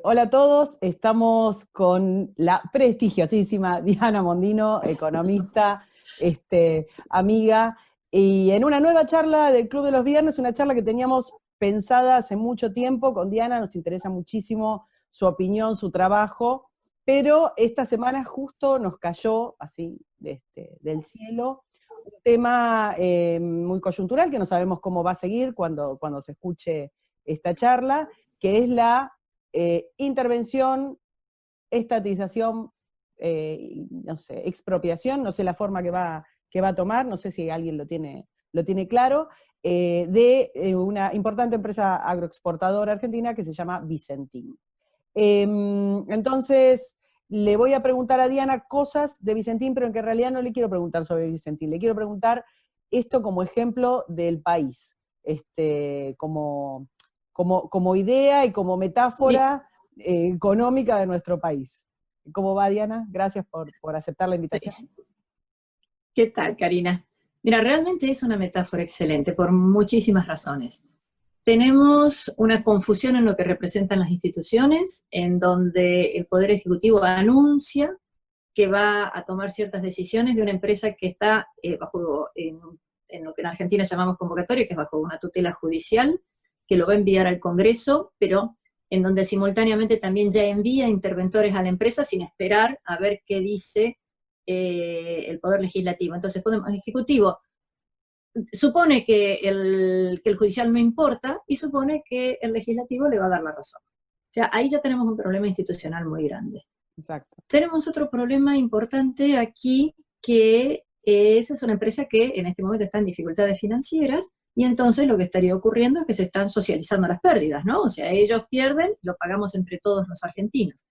Hola a todos, estamos con la prestigiosísima Diana Mondino, economista, amiga, y en una nueva charla del Club de los Viernes, una charla que teníamos pensada hace mucho tiempo con Diana, nos interesa muchísimo su opinión, su trabajo, pero esta semana justo nos cayó, así, del cielo, un tema muy coyuntural, que no sabemos cómo va a seguir cuando se escuche esta charla, que es la intervención, estatización, no sé, expropiación, no sé la forma que va a tomar, no sé si alguien lo tiene claro, de una importante empresa agroexportadora argentina que se llama Vicentín. Entonces, le voy a preguntar a Diana cosas de Vicentín, pero en que en realidad no le quiero preguntar sobre Vicentín, le quiero preguntar esto como ejemplo del país, como idea y como metáfora económica de nuestro país. ¿Cómo va, Diana? Gracias por aceptar la invitación. ¿Qué tal, Karina? Mira, realmente es una metáfora excelente por muchísimas razones. Tenemos una confusión en lo que representan las instituciones, en donde el Poder Ejecutivo anuncia que va a tomar ciertas decisiones de una empresa que está bajo en lo que en Argentina llamamos convocatoria, que es bajo una tutela judicial, que lo va a enviar al Congreso, pero en donde simultáneamente también ya envía interventores a la empresa sin esperar a ver qué dice el Poder Legislativo. Entonces, el Ejecutivo supone que el judicial no importa y supone que el legislativo le va a dar la razón. O sea, ahí ya tenemos un problema institucional muy grande. Exacto. Tenemos otro problema importante aquí, que esa es una empresa que en este momento está en dificultades financieras, y entonces lo que estaría ocurriendo es que se están socializando las pérdidas, ¿no? O sea, ellos pierden, lo pagamos entre todos los argentinos.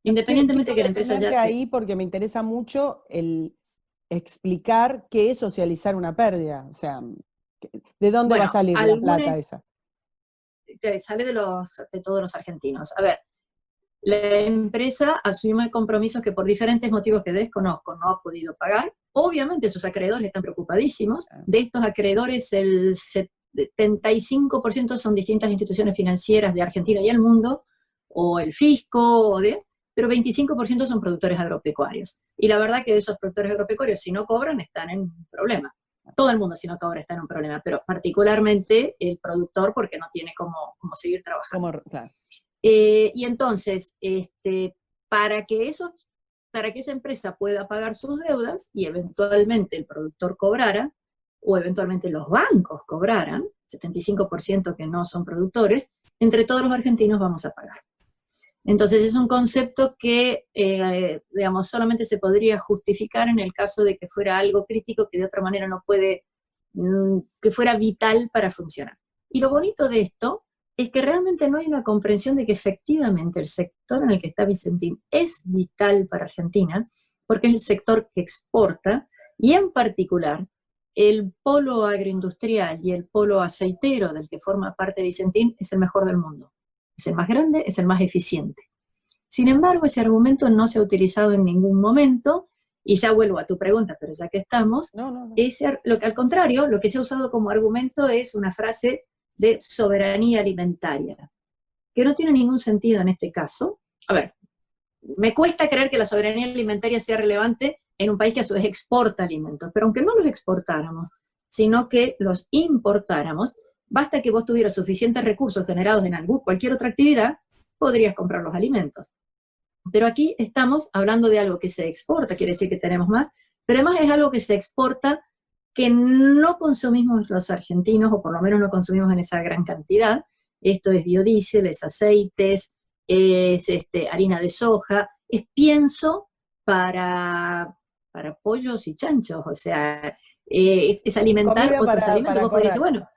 Independientemente de que la empresa ya... ahí porque me interesa mucho el explicar qué es socializar una pérdida, o sea, ¿de dónde va a salir la plata esa? Sale de todos los argentinos. A ver, la empresa asume compromisos que por diferentes motivos que desconozco no ha podido pagar. Obviamente sus acreedores están preocupadísimos. De estos acreedores el 75% son distintas instituciones financieras de Argentina y el mundo, o el fisco, pero 25% son productores agropecuarios. Y la verdad que esos productores agropecuarios, si no cobran, están en un problema. Todo el mundo, si no cobra, está en un problema, pero particularmente el productor, porque no tiene cómo seguir trabajando. Claro. Y entonces, para que esa empresa pueda pagar sus deudas y eventualmente el productor cobrara, o eventualmente los bancos cobraran, 75% que no son productores, entre todos los argentinos vamos a pagar. Entonces es un concepto que, digamos, solamente se podría justificar en el caso de que fuera algo crítico que de otra manera no puede, que fuera vital para funcionar. Y lo bonito de esto es que realmente no hay una comprensión de que efectivamente el sector en el que está Vicentín es vital para Argentina, porque es el sector que exporta, y en particular el polo agroindustrial y el polo aceitero del que forma parte Vicentín es el mejor del mundo. Es el más grande, es el más eficiente. Sin embargo, ese argumento no se ha utilizado en ningún momento, y ya vuelvo a tu pregunta, pero ya que estamos, al contrario, lo que se ha usado como argumento es una frase de soberanía alimentaria, que no tiene ningún sentido en este caso. A ver, me cuesta creer que la soberanía alimentaria sea relevante en un país que a su vez exporta alimentos, pero aunque no los exportáramos, sino que los importáramos, basta que vos tuvieras suficientes recursos generados en cualquier otra actividad, podrías comprar los alimentos. Pero aquí estamos hablando de algo que se exporta, quiere decir que tenemos más, pero además es algo que se exporta que no consumimos los argentinos, o por lo menos no consumimos en esa gran cantidad. Esto es biodiesel, es aceites, es harina de soja, es pienso para pollos y chanchos, o sea, es alimentar otros alimentos. Vos podrías decir, bueno,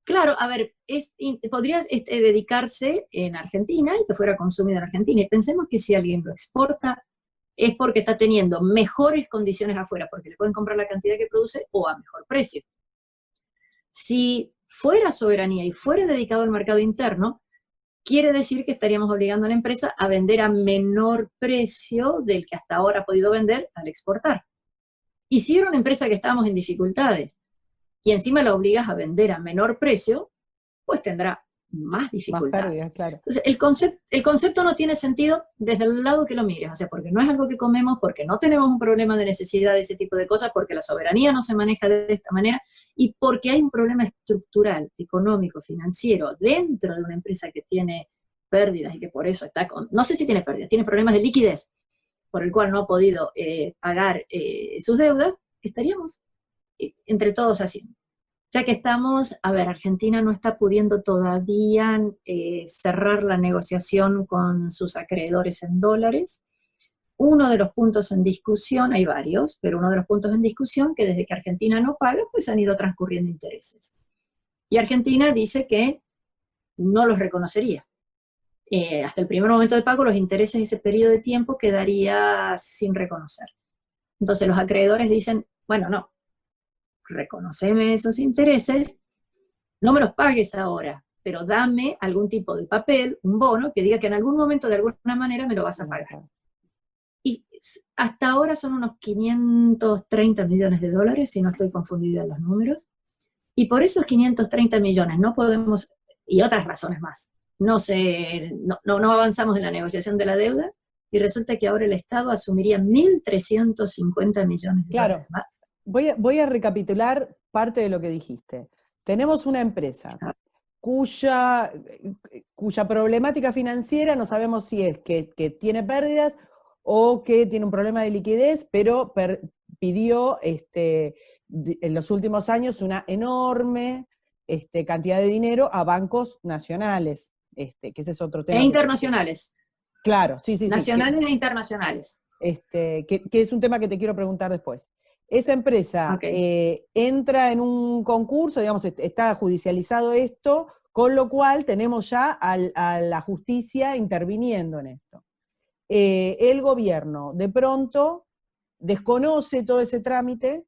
claro, a ver, podrías dedicarse en Argentina y que fuera consumido en Argentina. Y pensemos que si alguien lo exporta es porque está teniendo mejores condiciones afuera, porque le pueden comprar la cantidad que produce o a mejor precio. Si fuera soberanía y fuera dedicado al mercado interno, quiere decir que estaríamos obligando a la empresa a vender a menor precio del que hasta ahora ha podido vender al exportar. Y si era una empresa que estábamos en dificultades, y encima la obligas a vender a menor precio, pues tendrá más Más dificultades. pérdidas, claro. Entonces, el concepto no tiene sentido desde el lado que lo mires, o sea, porque no es algo que comemos, porque no tenemos un problema de necesidad de ese tipo de cosas, porque la soberanía no se maneja de esta manera, y porque hay un problema estructural, económico, financiero, dentro de una empresa que tiene pérdidas y que por eso está con, no sé si tiene pérdidas, tiene problemas de liquidez, por el cual no ha podido pagar sus deudas, estaríamos entre todos haciendo. Ya que estamos, a ver, Argentina no está pudiendo todavía cerrar la negociación con sus acreedores en dólares. Uno de los puntos en discusión, hay varios, pero uno de los puntos en discusión que desde que Argentina no paga, pues han ido transcurriendo intereses. Y Argentina dice que no los reconocería. Hasta el primer momento de pago, los intereses de ese periodo de tiempo quedaría sin reconocer. Entonces los acreedores dicen, bueno, no, reconoceme esos intereses, no me los pagues ahora, pero dame algún tipo de papel, un bono, que diga que en algún momento, de alguna manera, me lo vas a pagar. Y hasta ahora son unos 530 millones de dólares, si no estoy confundida en los números, y por esos 530 millones no podemos, y otras razones más, no avanzamos en la negociación de la deuda, y resulta que ahora el Estado asumiría 1.350 millones de dólares más. Voy a recapitular parte de lo que dijiste. Tenemos una empresa cuya problemática financiera no sabemos si es que tiene pérdidas o que tiene un problema de liquidez, pero pidió en los últimos años una enorme cantidad de dinero a bancos nacionales, que ese es otro tema. E internacionales. Claro, sí. Nacionales e internacionales. Que es un tema que te quiero preguntar después. Esa empresa entra en un concurso, digamos, está judicializado esto, con lo cual tenemos ya a la justicia interviniendo en esto. El gobierno de pronto desconoce todo ese trámite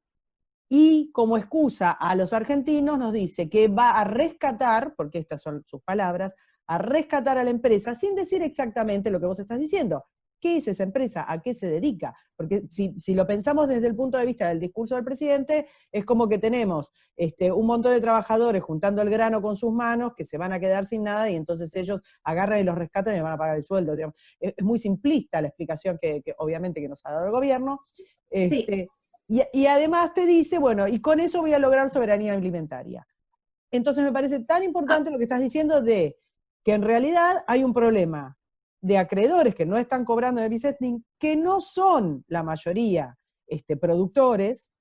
y como excusa a los argentinos nos dice que va a rescatar, porque estas son sus palabras, a rescatar a la empresa sin decir exactamente lo que vos estás diciendo. ¿Qué es esa empresa? ¿A qué se dedica? Porque si lo pensamos desde el punto de vista del discurso del presidente, es como que tenemos un montón de trabajadores juntando el grano con sus manos que se van a quedar sin nada y entonces ellos agarran y los rescatan y les van a pagar el sueldo. Digamos. Es muy simplista la explicación que obviamente que nos ha dado el gobierno. Sí. Y además te dice, bueno, y con eso voy a lograr soberanía alimentaria. Entonces me parece tan importante lo que estás diciendo de que en realidad hay un problema de acreedores que no están cobrando de Vicesting, que no son la mayoría productores.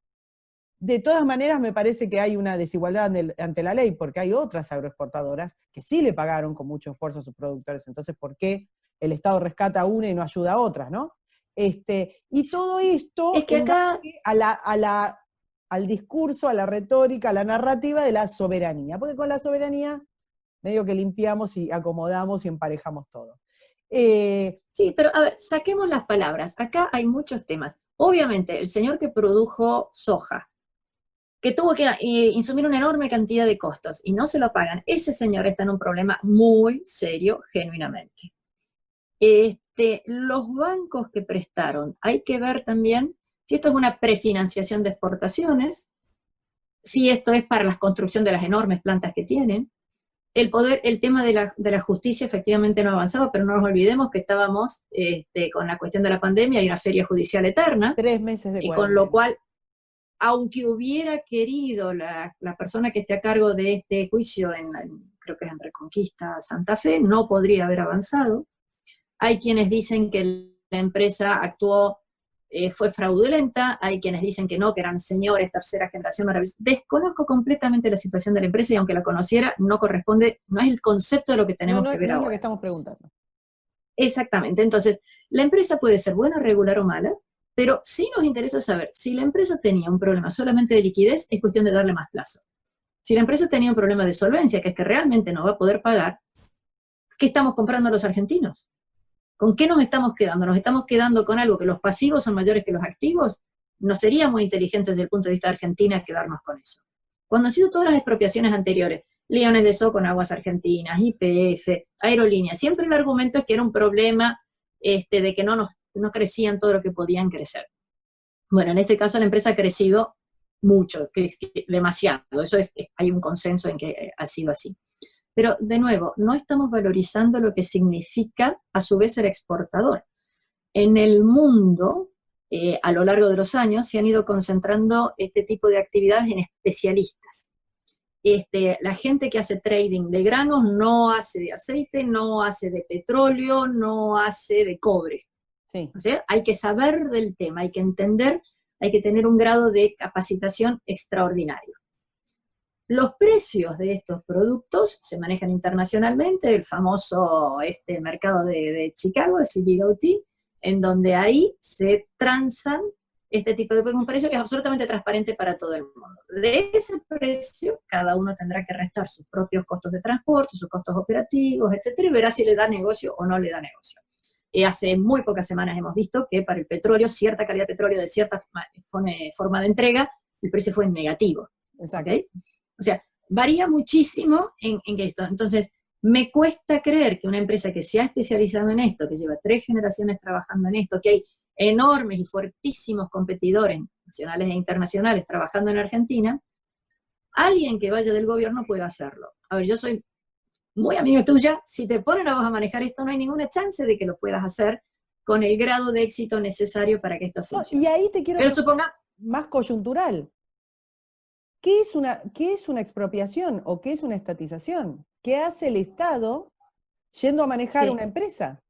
De todas maneras me parece que hay una desigualdad ante la ley, porque hay otras agroexportadoras que sí le pagaron con mucho esfuerzo a sus productores, entonces ¿por qué el Estado rescata a una y no ayuda a otras, no? Y todo esto es que acá al discurso, a la retórica, a la narrativa de la soberanía, porque con la soberanía medio que limpiamos y acomodamos y emparejamos todo. Sí, pero a ver, saquemos las palabras. Acá hay muchos temas. Obviamente, el señor que produjo soja, que tuvo que insumir una enorme cantidad de costos y no se lo pagan, ese señor está en un problema muy serio, genuinamente. Los bancos que prestaron, hay que ver también si esto es una prefinanciación de exportaciones, si esto es para la construcción de las enormes plantas que tienen. El tema de la justicia efectivamente no ha avanzado, pero no nos olvidemos que estábamos con la cuestión de la pandemia y una feria judicial eterna. 3 meses de y con lo cual, aunque hubiera querido la persona que esté a cargo de este juicio, creo que es en Reconquista Santa Fe, no podría haber avanzado. Hay quienes dicen que la empresa actuó, fue fraudulenta, hay quienes dicen que no, que eran señores, tercera generación maravillosa. Desconozco completamente la situación de la empresa y aunque la conociera, no corresponde, no es el concepto de lo que tenemos que ver ahora. No es lo que estamos preguntando. Exactamente, entonces, la empresa puede ser buena, regular o mala, pero sí nos interesa saber, si la empresa tenía un problema solamente de liquidez, es cuestión de darle más plazo. Si la empresa tenía un problema de solvencia, que es que realmente no va a poder pagar, ¿qué estamos comprando a los argentinos? ¿Con qué nos estamos quedando? ¿Nos estamos quedando con algo que los pasivos son mayores que los activos? No sería muy inteligente desde el punto de vista de Argentina quedarnos con eso. Cuando han sido todas las expropiaciones anteriores, Leones de So con Aguas Argentinas, YPF, Aerolíneas, siempre el argumento es que era un problema de que no crecían todo lo que podían crecer. Bueno, en este caso la empresa ha crecido mucho, demasiado. Eso hay un consenso en que ha sido así. Pero, de nuevo, no estamos valorizando lo que significa, a su vez, ser exportador. En el mundo, a lo largo de los años, se han ido concentrando este tipo de actividades en especialistas. La gente que hace trading de granos no hace de aceite, no hace de petróleo, no hace de cobre. Sí. O sea, hay que saber del tema, hay que entender, hay que tener un grado de capacitación extraordinario. Los precios de estos productos se manejan internacionalmente, el famoso mercado de Chicago, el CBOT, en donde ahí se transan este tipo de un precio que es absolutamente transparente para todo el mundo. De ese precio, cada uno tendrá que restar sus propios costos de transporte, sus costos operativos, etcétera, y verá si le da negocio o no le da negocio. Hace muy pocas semanas hemos visto que para el petróleo, cierta calidad de petróleo de cierta forma de entrega, el precio fue en negativo. Exacto. ¿Okay? O sea, varía muchísimo en esto. Entonces, me cuesta creer que una empresa que se ha especializado en esto, que lleva 3 generaciones trabajando en esto, que hay enormes y fuertísimos competidores nacionales e internacionales trabajando en Argentina, alguien que vaya del gobierno pueda hacerlo. A ver, yo soy muy amiga tuya, si te ponen a vos a manejar esto, no hay ninguna chance de que lo puedas hacer con el grado de éxito necesario para que esto funcione. Y ahí te quiero Pero suponga, más coyuntural. ¿Qué es una expropiación o qué es una estatización? ¿Qué hace el Estado yendo a manejar una empresa?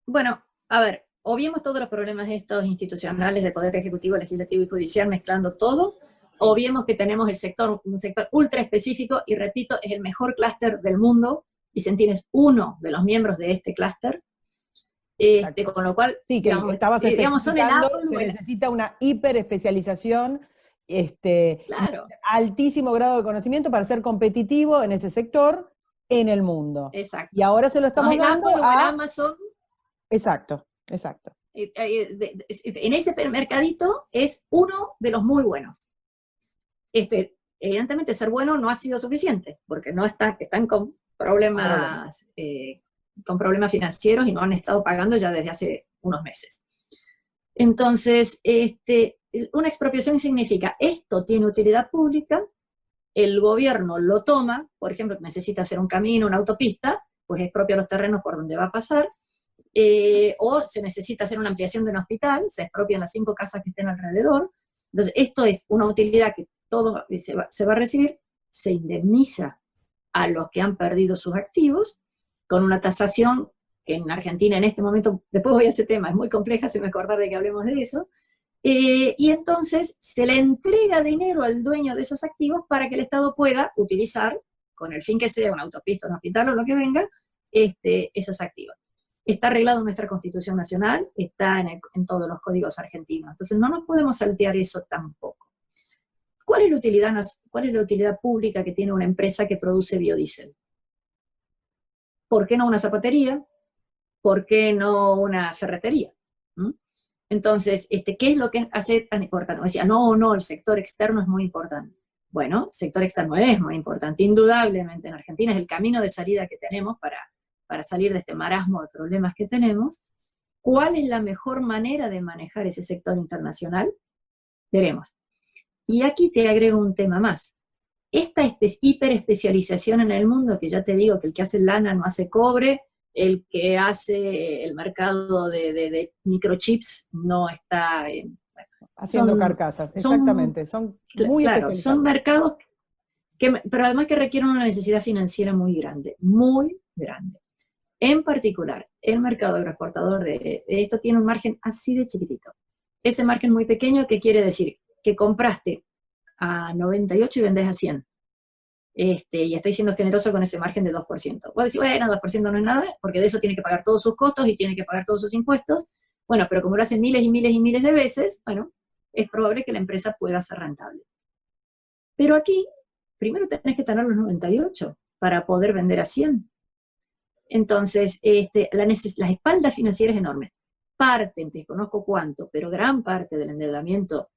Bueno, a ver, obviemos todos los problemas estos institucionales de poder ejecutivo, legislativo y judicial, mezclando todo. Obviemos que tenemos un sector ultra específico, y repito, es el mejor clúster del mundo, Vicentín es uno de los miembros de este clúster, con lo cual, sí, que estabas son el Apple, se necesita una hiperespecialización, claro, altísimo grado de conocimiento para ser competitivo en ese sector en el mundo. Exacto. Y ahora se lo estamos dando a Amazon. Exacto, exacto. En ese mercadito es uno de los muy buenos. Evidentemente ser bueno no ha sido suficiente, porque no están con problemas financieros y no han estado pagando ya desde hace unos meses. Entonces, una expropiación significa, esto tiene utilidad pública, el gobierno lo toma, por ejemplo, necesita hacer un camino, una autopista, pues expropia los terrenos por donde va a pasar, o se necesita hacer una ampliación de un hospital, se expropian las 5 casas que estén alrededor. Entonces, esto es una utilidad que todo se va a recibir, se indemniza a los que han perdido sus activos, con una tasación que en Argentina en este momento, después voy a ese tema, es muy compleja, se me acordar de que hablemos de eso, y entonces se le entrega dinero al dueño de esos activos para que el Estado pueda utilizar, con el fin que sea una autopista, un hospital o lo que venga, esos activos. Está arreglado en nuestra Constitución Nacional, está en todos los códigos argentinos, entonces no nos podemos saltear eso tampoco. ¿Cuál es la utilidad pública que tiene una empresa que produce biodiesel? ¿Por qué no una zapatería? ¿Por qué no una ferretería? Entonces, ¿qué es lo que hace tan importante? Me decía, no, el sector externo es muy importante. Bueno, el sector externo es muy importante, indudablemente en Argentina es el camino de salida que tenemos para salir de este marasmo de problemas que tenemos. ¿Cuál es la mejor manera de manejar ese sector internacional? Veremos. Y aquí te agrego un tema más. Esta hiperespecialización en el mundo, que ya te digo que el que hace lana no hace cobre, el que hace el mercado de microchips no está haciendo carcasas, exactamente, son muy especializados. Son mercados pero además que requieren una necesidad financiera muy grande, muy grande. En particular, el mercado agroexportador de esto tiene un margen así de chiquitito. Ese margen muy pequeño, ¿qué quiere decir? Que compraste a 98 y vendés a 100. Y estoy siendo generoso con ese margen de 2%. Vos decís, bueno, 2% no es nada, porque de eso tiene que pagar todos sus costos y tiene que pagar todos sus impuestos. Bueno, pero como lo hacen miles y miles y miles de veces, bueno, es probable que la empresa pueda ser rentable. Pero aquí, primero tenés que tener los 98 para poder vender a 100. Entonces, la espalda financiera es enorme. Parte, desconozco cuánto, pero gran parte del endeudamiento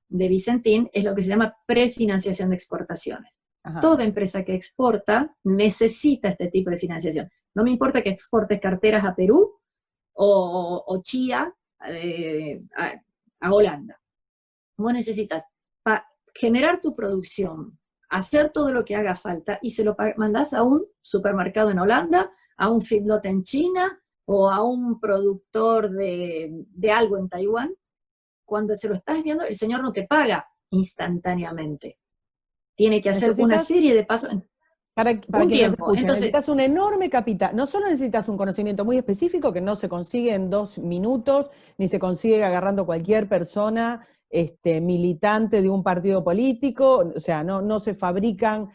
de Vicentín es lo que se llama prefinanciación de exportaciones. Ajá. Toda empresa que exporta necesita este tipo de financiación. No me importa que exportes carteras a Perú o chía a Holanda. Vos necesitas, para generar tu producción hacer todo lo que haga falta y se lo mandás a un supermercado en Holanda, a un feedlot en China o a un productor de algo en Taiwán. Cuando se lo estás enviando, el señor no te paga instantáneamente. Tiene que hacer una serie de pasos. Para un quien nos tiempo. escuche, Entonces, necesitas un enorme capital. No solo necesitas un conocimiento muy específico que no se consigue en 2 minutos, ni se consigue agarrando cualquier persona militante de un partido político, o sea, no se fabrican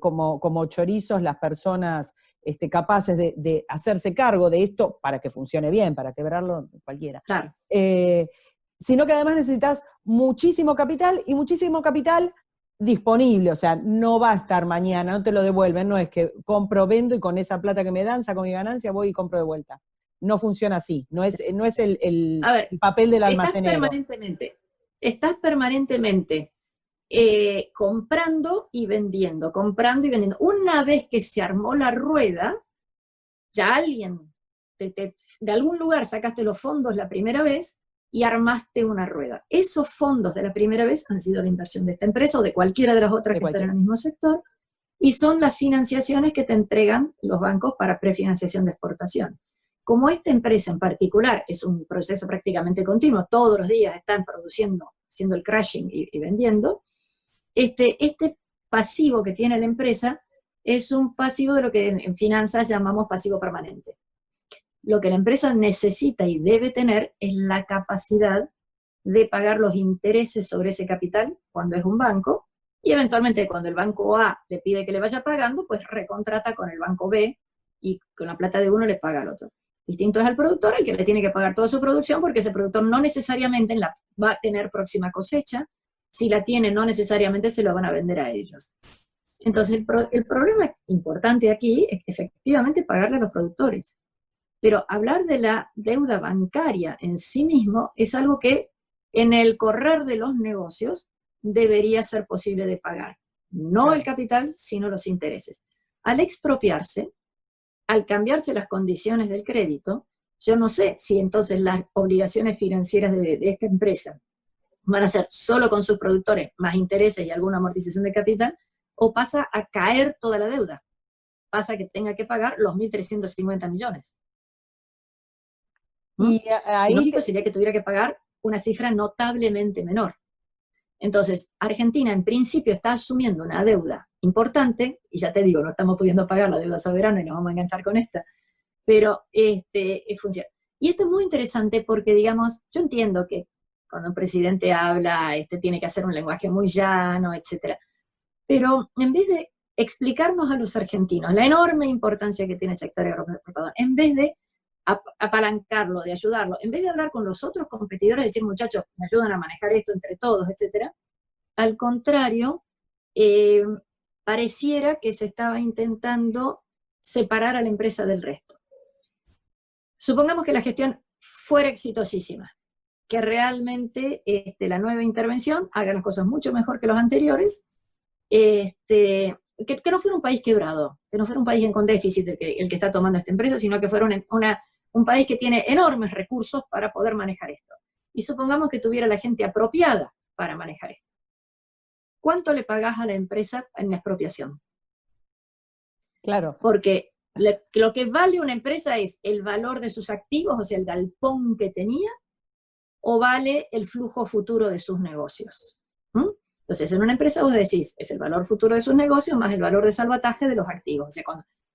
como chorizos las personas capaces de hacerse cargo de esto para que funcione bien, para quebrarlo cualquiera. claro. Sino que además necesitas muchísimo capital y muchísimo capital disponible, o sea, no va a estar mañana, no te lo devuelven, no es que compro, vendo y con esa plata que me dan, saco mi ganancia, voy y compro de vuelta. No funciona así, no es el A ver, papel del almacenero. Estás permanentemente comprando y vendiendo. Una vez que se armó la rueda, ya alguien, de algún lugar sacaste los fondos la primera vez y armaste una rueda. Esos fondos de la primera vez han sido la inversión de esta empresa o de cualquiera de las otras que están en el mismo sector, y son las financiaciones que te entregan los bancos para prefinanciación de exportación. Como esta empresa en particular es un proceso prácticamente continuo, todos los días están produciendo, haciendo el crashing y vendiendo, este pasivo que tiene la empresa es un pasivo de lo que en finanzas llamamos pasivo permanente. Lo que la empresa necesita y debe tener es la capacidad de pagar los intereses sobre ese capital cuando es un banco, y eventualmente cuando el banco A le pide que le vaya pagando, pues recontrata con el banco B y con la plata de uno le paga al otro. Distinto es al productor, el que le tiene que pagar toda su producción, porque ese productor no necesariamente va a tener próxima cosecha. Si la tiene, no necesariamente se lo van a vender a ellos. Entonces el problema importante aquí es efectivamente pagarle a los productores. Pero hablar de la deuda bancaria en sí mismo es algo que en el correr de los negocios debería ser posible de pagar. No el capital, sino los intereses. Al expropiarse, al cambiarse las condiciones del crédito, yo no sé si entonces las obligaciones financieras de esta empresa van a ser solo con sus productores, más intereses y alguna amortización de capital, o pasa a caer toda la deuda. Pasa que tenga que pagar los 1.350 millones. Y ahí lógico sería que tuviera que pagar una cifra notablemente menor. Entonces, Argentina en principio está asumiendo una deuda importante, y ya te digo, no estamos pudiendo pagar la deuda soberana y nos vamos a enganchar con esta, pero funciona. Y esto es muy interesante porque, digamos, yo entiendo que cuando un presidente habla, tiene que hacer un lenguaje muy llano, etc. Pero en vez de explicarnos a los argentinos la enorme importancia que tiene el sector agroexportador, en vez de apalancarlo, de ayudarlo, en vez de hablar con los otros competidores, decir, muchachos, me ayudan a manejar esto entre todos, etc., al contrario, pareciera que se estaba intentando separar a la empresa del resto. Supongamos que la gestión fuera exitosísima, que realmente la nueva intervención haga las cosas mucho mejor que los anteriores, que no fuera un país quebrado, que no fuera un país con déficit el que está tomando esta empresa, sino que fuera un país que tiene enormes recursos para poder manejar esto. Y supongamos que tuviera la gente apropiada para manejar esto. ¿Cuánto le pagás a la empresa en la expropiación? Claro. Porque lo que vale una empresa es el valor de sus activos, o sea, el galpón que tenía, o vale el flujo futuro de sus negocios. Entonces, en una empresa vos decís, es el valor futuro de sus negocios más el valor de salvataje de los activos. O sea,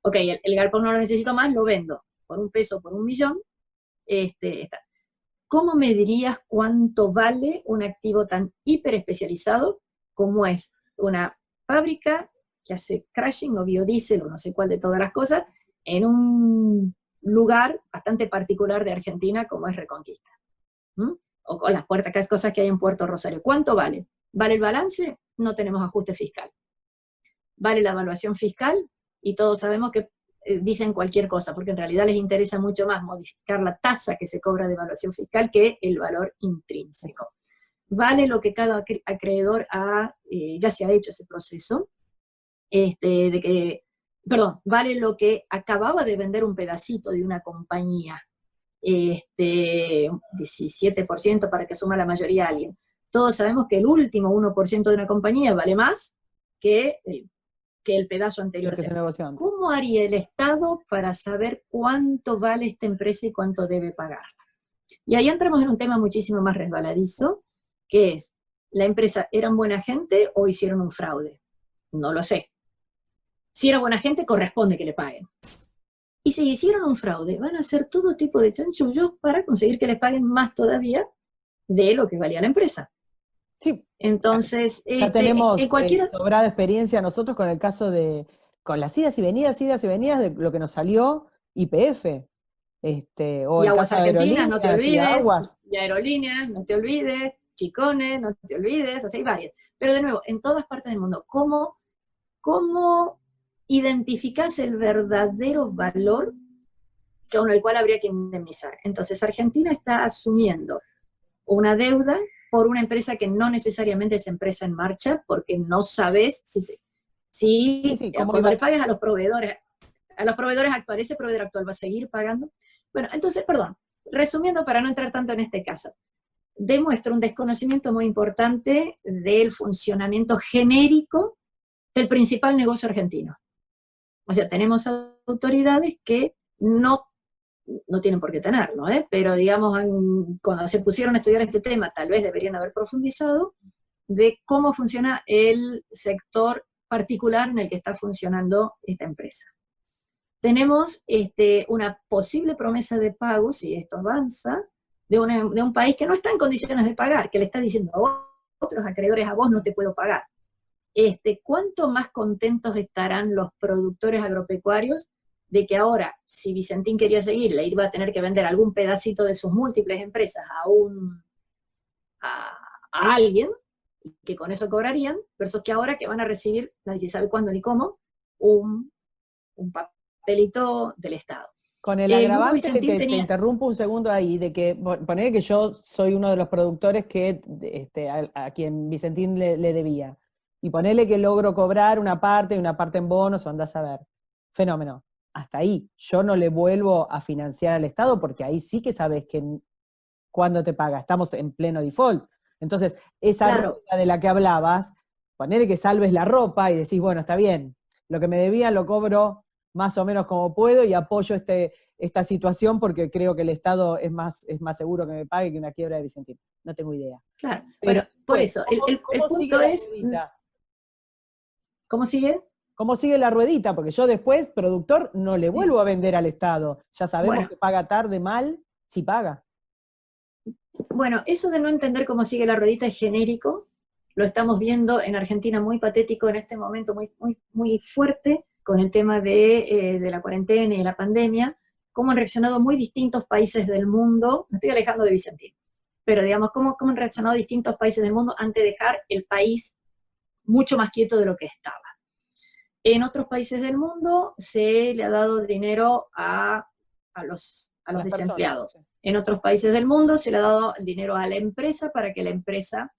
ok, el galpón no lo necesito más, lo vendo por $1, por $1.000.000. ¿Cómo me dirías cuánto vale un activo tan hiper especializado como es una fábrica que hace crashing o biodiesel o no sé cuál de todas las cosas en un lugar bastante particular de Argentina como es Reconquista? O las cosas que hay en Puerto Rosario? ¿Cuánto vale? ¿Vale el balance? No tenemos ajuste fiscal. ¿Vale la evaluación fiscal? Y todos sabemos que dicen cualquier cosa, porque en realidad les interesa mucho más modificar la tasa que se cobra de evaluación fiscal que el valor intrínseco. ¿Vale lo que cada acreedor ya se ha hecho ese proceso? ¿Vale lo que acababa de vender un pedacito de una compañía? 17% para que suma la mayoría a alguien. Todos sabemos que el último 1% de una compañía vale más que el pedazo anterior. Que se negoció antes. ¿Cómo haría el Estado para saber cuánto vale esta empresa y cuánto debe pagar? Y ahí entramos en un tema muchísimo más resbaladizo, que es, ¿la empresa eran buena gente o hicieron un fraude? No lo sé. Si era buena gente, corresponde que le paguen. Y si hicieron un fraude, van a hacer todo tipo de chanchullos para conseguir que les paguen más todavía de lo que valía la empresa. Sí. Entonces, ya tenemos en cualquiera... sobrada experiencia nosotros con el caso con las idas y venidas de lo que nos salió YPF. O y el Aguas caso de Argentinas, no te olvides, y Aerolíneas, no te olvides, Chicones, no te olvides, así hay varias. Pero de nuevo, en todas partes del mundo, ¿cómo identificás el verdadero valor con el cual habría que indemnizar? Entonces, Argentina está asumiendo una deuda por una empresa que no necesariamente es empresa en marcha, porque no sabes si cuando le pagues a los proveedores actuales, ese proveedor actual va a seguir pagando. Bueno, entonces, perdón, resumiendo para no entrar tanto en este caso, demuestra un desconocimiento muy importante del funcionamiento genérico del principal negocio argentino. O sea, tenemos autoridades que no tienen por qué tenerlo, pero digamos, cuando se pusieron a estudiar este tema, tal vez deberían haber profundizado de cómo funciona el sector particular en el que está funcionando esta empresa. Tenemos una posible promesa de pago, si esto avanza, de un país que no está en condiciones de pagar, que le está diciendo a otros acreedores, a vos no te puedo pagar. ¿Cuánto más contentos estarán los productores agropecuarios de que ahora, si Vicentín quería seguir, le iba a tener que vender algún pedacito de sus múltiples empresas a alguien, que con eso cobrarían, versus que ahora que van a recibir, nadie sabe cuándo ni cómo, un papelito del Estado. Con el agravante que te interrumpo un segundo ahí, de que poner que yo soy uno de los productores que a quien Vicentín le debía, y ponerle que logro cobrar una parte en bonos, o andás a ver. Fenómeno. Hasta ahí. Yo no le vuelvo a financiar al Estado, porque ahí sí que sabes que cuando te paga, estamos en pleno default. Entonces, esa rueda de la que hablabas, ponerle que salves la ropa y decís, bueno, está bien, lo que me debían lo cobro más o menos como puedo y apoyo esta situación porque creo que el Estado es más seguro que me pague que una quiebra de Vicentín. No tengo idea. Claro, pero por eso, el punto es... ¿Cómo sigue? ¿Cómo sigue la ruedita? Porque yo después, productor, no le vuelvo a vender al Estado. Ya sabemos que paga tarde, mal, si paga. Bueno, eso de no entender cómo sigue la ruedita es genérico. Lo estamos viendo en Argentina muy patético en este momento, muy, muy, muy fuerte, con el tema de la cuarentena y la pandemia, cómo han reaccionado muy distintos países del mundo. Me estoy alejando de Vicentín, pero digamos, cómo han reaccionado distintos países del mundo ante dejar el país mucho más quieto de lo que estaba. En otros países del mundo se le ha dado dinero a los desempleados. Personas. En otros países del mundo se le ha dado el dinero a la empresa para que la empresa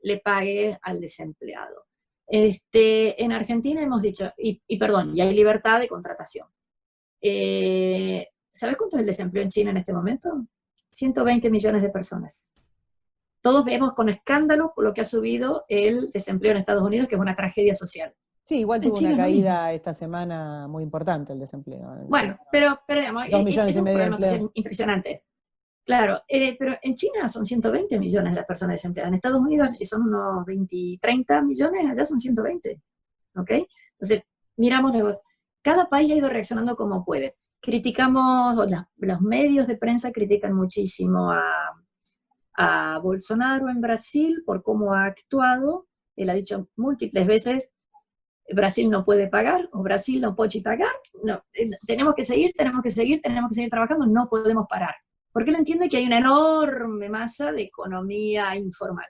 le pague al desempleado. En Argentina hemos dicho, y hay libertad de contratación. ¿Sabes cuánto es el desempleo en China en este momento? 120 millones de personas. Todos vemos con escándalo lo que ha subido el desempleo en Estados Unidos, que es una tragedia social. Sí, igual tuvo una caída esta semana muy importante el desempleo. Bueno, pero digamos, es un problema social impresionante. Claro, pero en China son 120 millones de las personas desempleadas. En Estados Unidos son unos 30 millones, allá son 120. ¿Ok? Entonces, miramos luego. Cada país ha ido reaccionando como puede. Criticamos, los medios de prensa critican muchísimo a Bolsonaro en Brasil por cómo ha actuado. Él ha dicho múltiples veces, Brasil no puede pagar, o Brasil no puede pagar. No, tenemos que seguir trabajando, no podemos parar. Porque él entiende que hay una enorme masa de economía informal.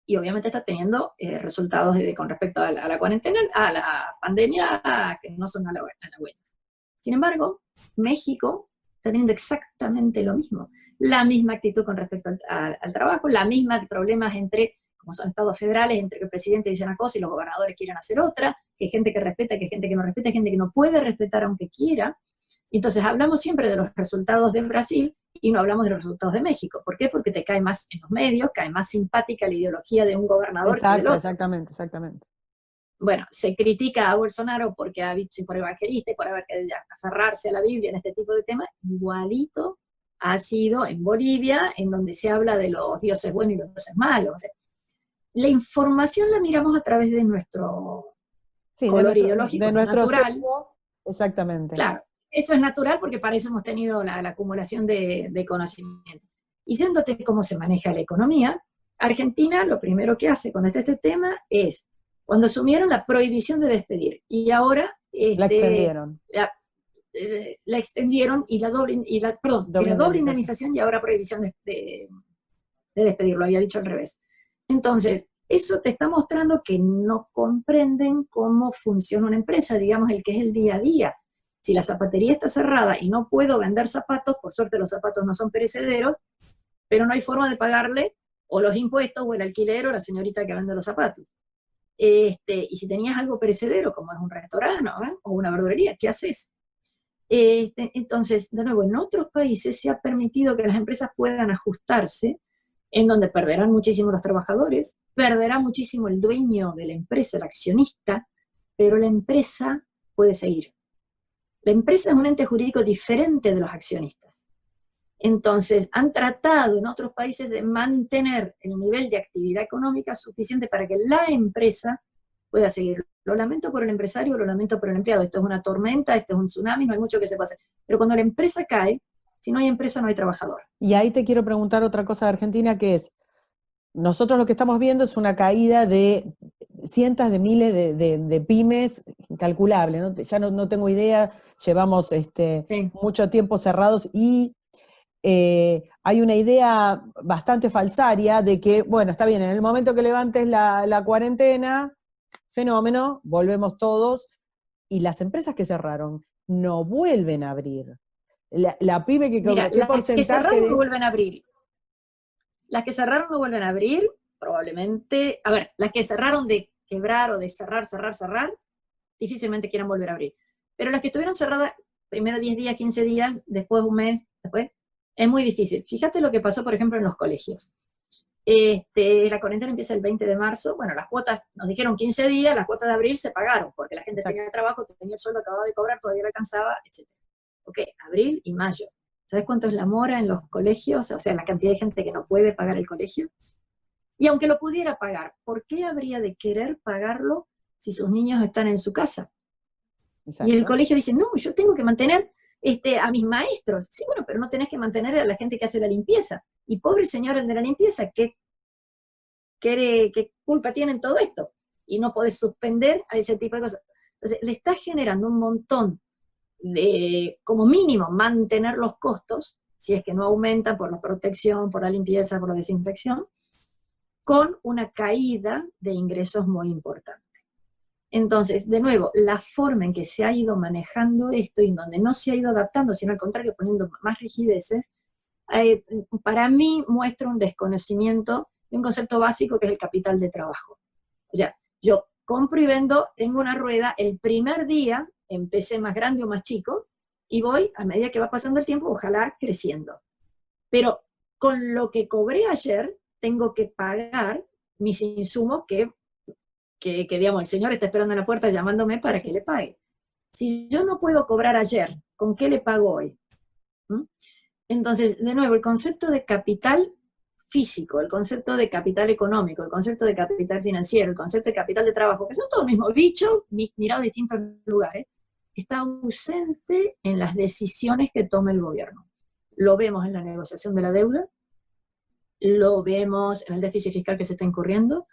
Y obviamente está teniendo resultados con respecto a la cuarentena, a la pandemia, que no son halagüeños. Sin embargo, México está teniendo exactamente lo mismo. La misma actitud con respecto al trabajo, la misma problemas como son estados federales, entre que el presidente dice una cosa y los gobernadores quieren hacer otra, que hay gente que respeta, que hay gente que no respeta, hay gente que no puede respetar aunque quiera. Entonces hablamos siempre de los resultados de Brasil y no hablamos de los resultados de México. ¿Por qué? Porque te cae más en los medios, cae más simpática la ideología de un gobernador que del otro. Exactamente. bueno, se critica a Bolsonaro porque ha dicho por evangelista y por haber que aferrarse a la Biblia en este tipo de temas, igualito ha sido en Bolivia, en donde se habla de los dioses buenos y los dioses malos. O sea, la información la miramos a través de nuestro color ideológico, de nuestro natural. sesgo, exactamente. Claro, eso es natural porque para eso hemos tenido la acumulación de conocimiento. Y yéndote cómo se maneja la economía, Argentina lo primero que hace con este tema es, cuando asumieron la prohibición de despedir, y ahora la extendieron. La extendieron y la doble indemnización y ahora prohibición de despedir, lo había dicho al revés. Entonces, eso te está mostrando que no comprenden cómo funciona una empresa, digamos, el que es el día a día. Si la zapatería está cerrada y no puedo vender zapatos, por suerte los zapatos no son perecederos, pero no hay forma de pagarle o los impuestos o el alquiler o la señorita que vende los zapatos. Y si tenías algo perecedero, como es un restaurante, ¿no? O una verdulería, ¿qué haces? Entonces, de nuevo, en otros países se ha permitido que las empresas puedan ajustarse, en donde perderán muchísimo los trabajadores, perderá muchísimo el dueño de la empresa, el accionista, pero la empresa puede seguir. La empresa es un ente jurídico diferente de los accionistas. Entonces, han tratado en otros países de mantener el nivel de actividad económica suficiente para que la empresa pueda seguir. Lo lamento por el empresario, lo lamento por el empleado. Esto es una tormenta, esto es un tsunami, no hay mucho que se pueda hacer. Pero cuando la empresa cae, si no hay empresa, no hay trabajador. Y ahí te quiero preguntar otra cosa de Argentina, que es, nosotros lo que estamos viendo es una caída de cientos de miles de pymes, incalculable, ¿no? Ya no tengo idea, llevamos mucho tiempo cerrados y hay una idea bastante falsaria de que, bueno, está bien, en el momento que levantes la cuarentena, fenómeno, volvemos todos, y las empresas que cerraron no vuelven a abrir. La pyme que... Mira, ¿qué las que cerraron de no vuelven a abrir. Las que cerraron no vuelven a abrir, probablemente, a ver, las que cerraron de quebrar o de cerrar, difícilmente quieran volver a abrir. Pero las que estuvieron cerradas, primero 10 días, 15 días, después un mes, después, es muy difícil. Fíjate lo que pasó, por ejemplo, en los colegios. La cuarentena empieza el 20 de marzo, bueno, las cuotas, nos dijeron 15 días, las cuotas de abril se pagaron, porque la gente tenía trabajo, tenía el sueldo, acababa de cobrar, todavía le alcanzaba, etc. Ok, abril y mayo. ¿Sabes cuánto es la mora en los colegios? O sea, la cantidad de gente que no puede pagar el colegio. Y aunque lo pudiera pagar, ¿por qué habría de querer pagarlo si sus niños están en su casa? Exacto. Y el colegio dice, no, yo tengo que mantener a mis maestros. Sí, bueno, pero no tenés que mantener a la gente que hace la limpieza. Y pobre señor el de la limpieza, ¿qué culpa tiene en todo esto? Y no podés suspender a ese tipo de cosas. Entonces, le estás generando un montón de, como mínimo, mantener los costos, si es que no aumentan por la protección, por la limpieza, por la desinfección, con una caída de ingresos muy importante. Entonces, de nuevo, la forma en que se ha ido manejando esto y en donde no se ha ido adaptando, sino al contrario, poniendo más rigideces, para mí muestra un desconocimiento de un concepto básico que es el capital de trabajo. O sea, yo compro y vendo, tengo una rueda, el primer día empecé más grande o más chico, y voy, a medida que va pasando el tiempo, ojalá creciendo. Pero con lo que cobré ayer, tengo que pagar mis insumos que digamos, el señor está esperando en la puerta llamándome para que le pague. Si yo no puedo cobrar ayer, ¿con qué le pago hoy? Entonces, de nuevo, el concepto de capital físico, el concepto de capital económico, el concepto de capital financiero, el concepto de capital de trabajo, que son todos el mismo bicho, mirado de distintos lugares, está ausente en las decisiones que toma el gobierno. Lo vemos en la negociación de la deuda, lo vemos en el déficit fiscal que se está incurriendo,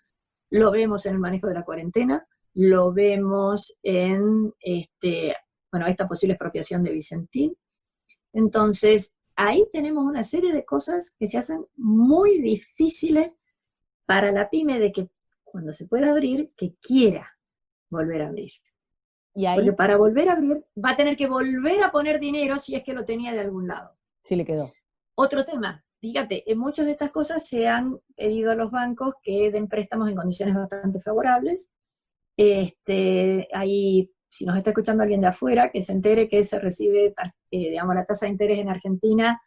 lo vemos en el manejo de la cuarentena, lo vemos en esta posible expropiación de Vicentín. Entonces, ahí tenemos una serie de cosas que se hacen muy difíciles para la pyme de que cuando se pueda abrir, que quiera volver a abrir. Y ahí, porque para volver a abrir va a tener que volver a poner dinero si es que lo tenía de algún lado. Sí le quedó. Otro tema. Fíjate, en muchas de estas cosas se han pedido a los bancos que den préstamos en condiciones bastante favorables. Ahí, si nos está escuchando alguien de afuera, que se entere que se recibe, la tasa de interés en Argentina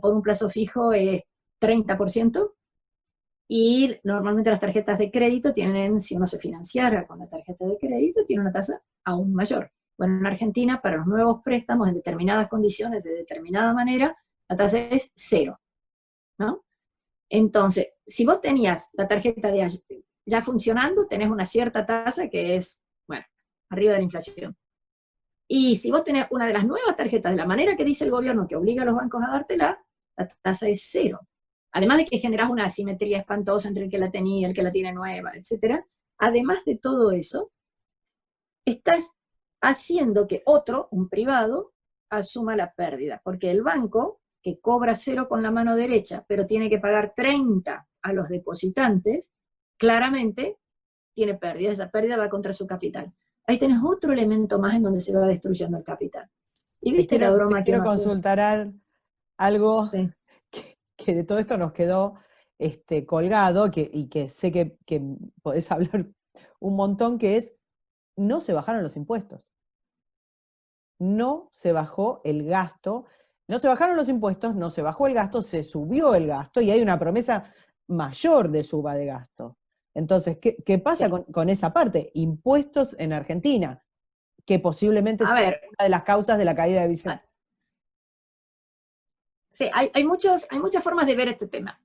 por un plazo fijo es 30%, Y normalmente las tarjetas de crédito tienen, si uno se financiara con la tarjeta de crédito, tiene una tasa aún mayor. Bueno, en Argentina, para los nuevos préstamos en determinadas condiciones, de determinada manera, la tasa es 0, ¿no? Entonces, si vos tenías la tarjeta de ya funcionando, tenés una cierta tasa que es, bueno, arriba de la inflación. Y si vos tenés una de las nuevas tarjetas de la manera que dice el gobierno que obliga a los bancos a dártela, la tasa es 0. Además de que generás una asimetría espantosa entre el que la tenía y el que la tiene nueva, etc. Además de todo eso, estás haciendo que otro, un privado, asuma la pérdida, porque el banco, que cobra 0 con la mano derecha, pero tiene que pagar 30 a los depositantes, claramente tiene pérdida, esa pérdida va contra su capital. Ahí tenés otro elemento más en donde se va destruyendo el capital. ¿Y viste la broma que quiero uno hace? consultar algo Sí. que de todo esto nos quedó colgado, y que sé que podés hablar un montón, que es, no se bajaron los impuestos. No se bajó el gasto, no se bajaron los impuestos, no se bajó el gasto, se subió el gasto, y hay una promesa mayor de suba de gasto. Entonces, ¿qué pasa con esa parte? Impuestos en Argentina, que posiblemente sea una de las causas de la caída de Vicente. Sí, hay muchas formas de ver este tema.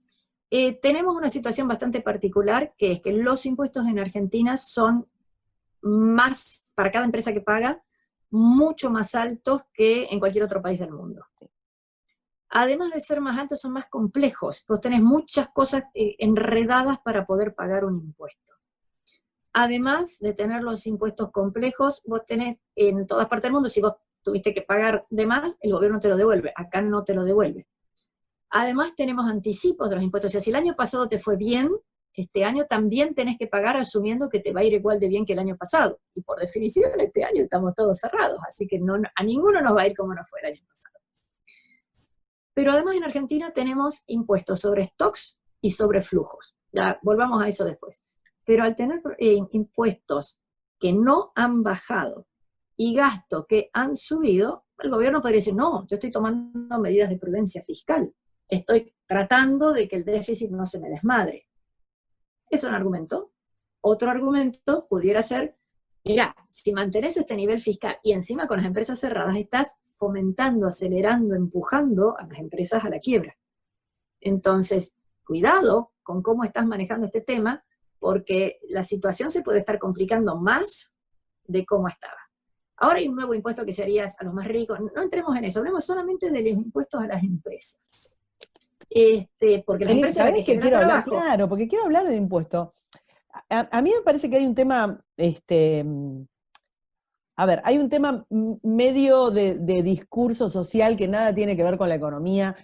Tenemos una situación bastante particular, que es que los impuestos en Argentina son más, para cada empresa que paga, mucho más altos que en cualquier otro país del mundo. Además de ser más altos, son más complejos. Vos tenés muchas cosas enredadas para poder pagar un impuesto. Además de tener los impuestos complejos, vos tenés en todas partes del mundo, si vos tuviste que pagar de más, el gobierno te lo devuelve. Acá no te lo devuelve. Además tenemos anticipos de los impuestos. O sea, si el año pasado te fue bien, este año también tenés que pagar asumiendo que te va a ir igual de bien que el año pasado. Y por definición, este año estamos todos cerrados, así que a ninguno nos va a ir como nos fue el año pasado. Pero además en Argentina tenemos impuestos sobre stocks y sobre flujos. Ya volvamos a eso después. Pero al tener impuestos que no han bajado y gastos que han subido, el gobierno podría decir, no, yo estoy tomando medidas de prudencia fiscal. Estoy tratando de que el déficit no se me desmadre. Es un argumento. Otro argumento pudiera ser, mira, si mantenés este nivel fiscal y encima con las empresas cerradas, estás fomentando, acelerando, empujando a las empresas a la quiebra. Entonces, cuidado con cómo estás manejando este tema, porque la situación se puede estar complicando más de cómo estaba. Ahora hay un nuevo impuesto que sería a los más ricos. No entremos en eso, hablemos solamente de los impuestos a las empresas. Porque las empresas... ¿Sabés que quiero hablar? Claro, porque quiero hablar de impuestos. A mí me parece que hay un tema, a ver, hay un tema medio de discurso social que nada tiene que ver con la economía.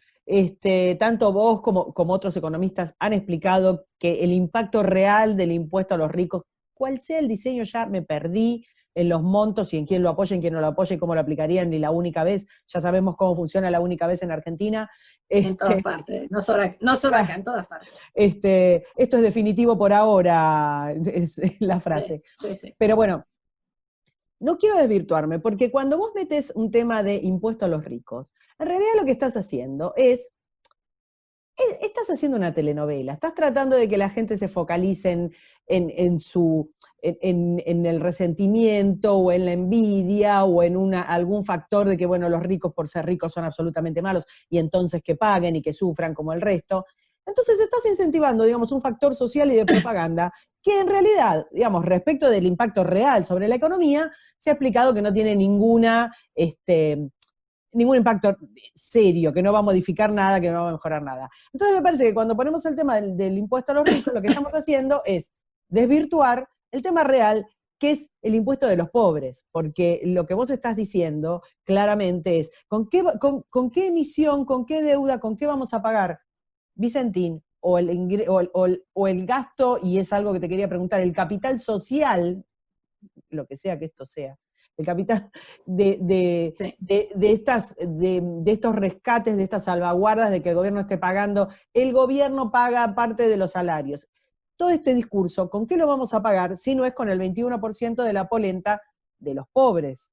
Tanto vos como otros economistas han explicado que el impacto real del impuesto a los ricos, cual sea el diseño, ya me perdí en los montos y en quién lo apoya, en quién no lo apoya y cómo lo aplicarían ni la única vez. Ya sabemos cómo funciona la única vez en Argentina. En todas partes, no solo acá, en todas partes. Esto es definitivo por ahora, es la frase. Sí. Pero bueno, no quiero desvirtuarme, porque cuando vos metes un tema de impuesto a los ricos, en realidad lo que estás haciendo estás haciendo una telenovela, estás tratando de que la gente se focalice en el resentimiento o en la envidia o en algún factor de que, bueno, los ricos por ser ricos son absolutamente malos y entonces que paguen y que sufran como el resto. Entonces estás incentivando, digamos, un factor social y de propaganda que en realidad, digamos, respecto del impacto real sobre la economía, se ha explicado que no tiene ningún impacto serio, que no va a modificar nada, que no va a mejorar nada. Entonces me parece que cuando ponemos el tema del impuesto a los ricos, lo que estamos haciendo es desvirtuar el tema real, que es el impuesto de los pobres, porque lo que vos estás diciendo claramente es, ¿con qué emisión, con qué deuda, con qué vamos a pagar, Vicentín, o el gasto, y es algo que te quería preguntar, el capital social, lo que sea que esto sea, el capital de estos rescates, de estas salvaguardas, de que el gobierno esté pagando, el gobierno paga parte de los salarios. Todo este discurso, ¿con qué lo vamos a pagar si no es con el 21% de la polenta de los pobres?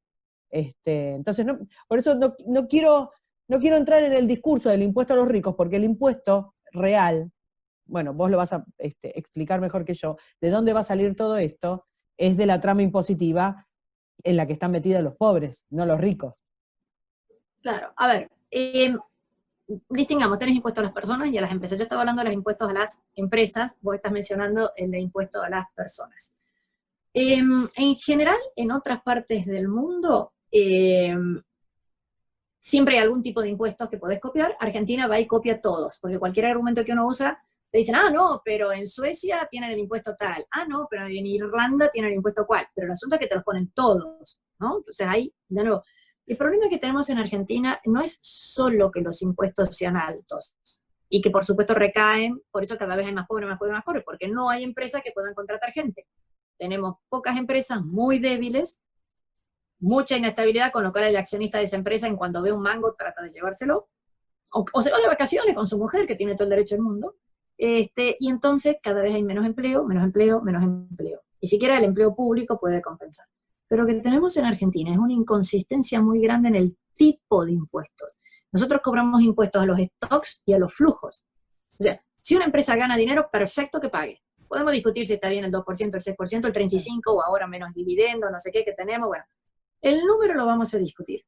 Entonces, por eso no quiero entrar en el discurso del impuesto a los ricos, porque el impuesto real bueno, vos lo vas a explicar mejor que yo, de dónde va a salir todo esto, es de la trama impositiva en la que están metidos los pobres, no los ricos. Claro, a ver, distingamos, tenés impuestos a las personas y a las empresas. Yo estaba hablando de los impuestos a las empresas, vos estás mencionando el de impuesto a las personas. En general, en otras partes del mundo, siempre hay algún tipo de impuestos que podés copiar. Argentina va y copia todos, porque cualquier argumento que uno usa, te dicen, no, pero en Suecia tienen el impuesto tal, no, pero en Irlanda tienen el impuesto cual, pero el asunto es que te los ponen todos, ¿no? Entonces ahí, de nuevo, el problema que tenemos en Argentina no es solo que los impuestos sean altos, y que por supuesto recaen, por eso cada vez hay más pobres, más pobres, más pobres, porque no hay empresas que puedan contratar gente. Tenemos pocas empresas muy débiles, mucha inestabilidad, con lo cual el accionista de esa empresa, en cuanto ve un mango, trata de llevárselo, o se va de vacaciones con su mujer, que tiene todo el derecho del mundo, y entonces cada vez hay menos empleo, menos empleo, menos empleo. Ni siquiera el empleo público puede compensar. Pero lo que tenemos en Argentina es una inconsistencia muy grande en el tipo de impuestos. Nosotros cobramos impuestos a los stocks y a los flujos. O sea, si una empresa gana dinero, perfecto que pague. Podemos discutir si está bien el 2%, el 6%, el 35%, o ahora menos dividendo, no sé qué que tenemos, bueno. El número lo vamos a discutir.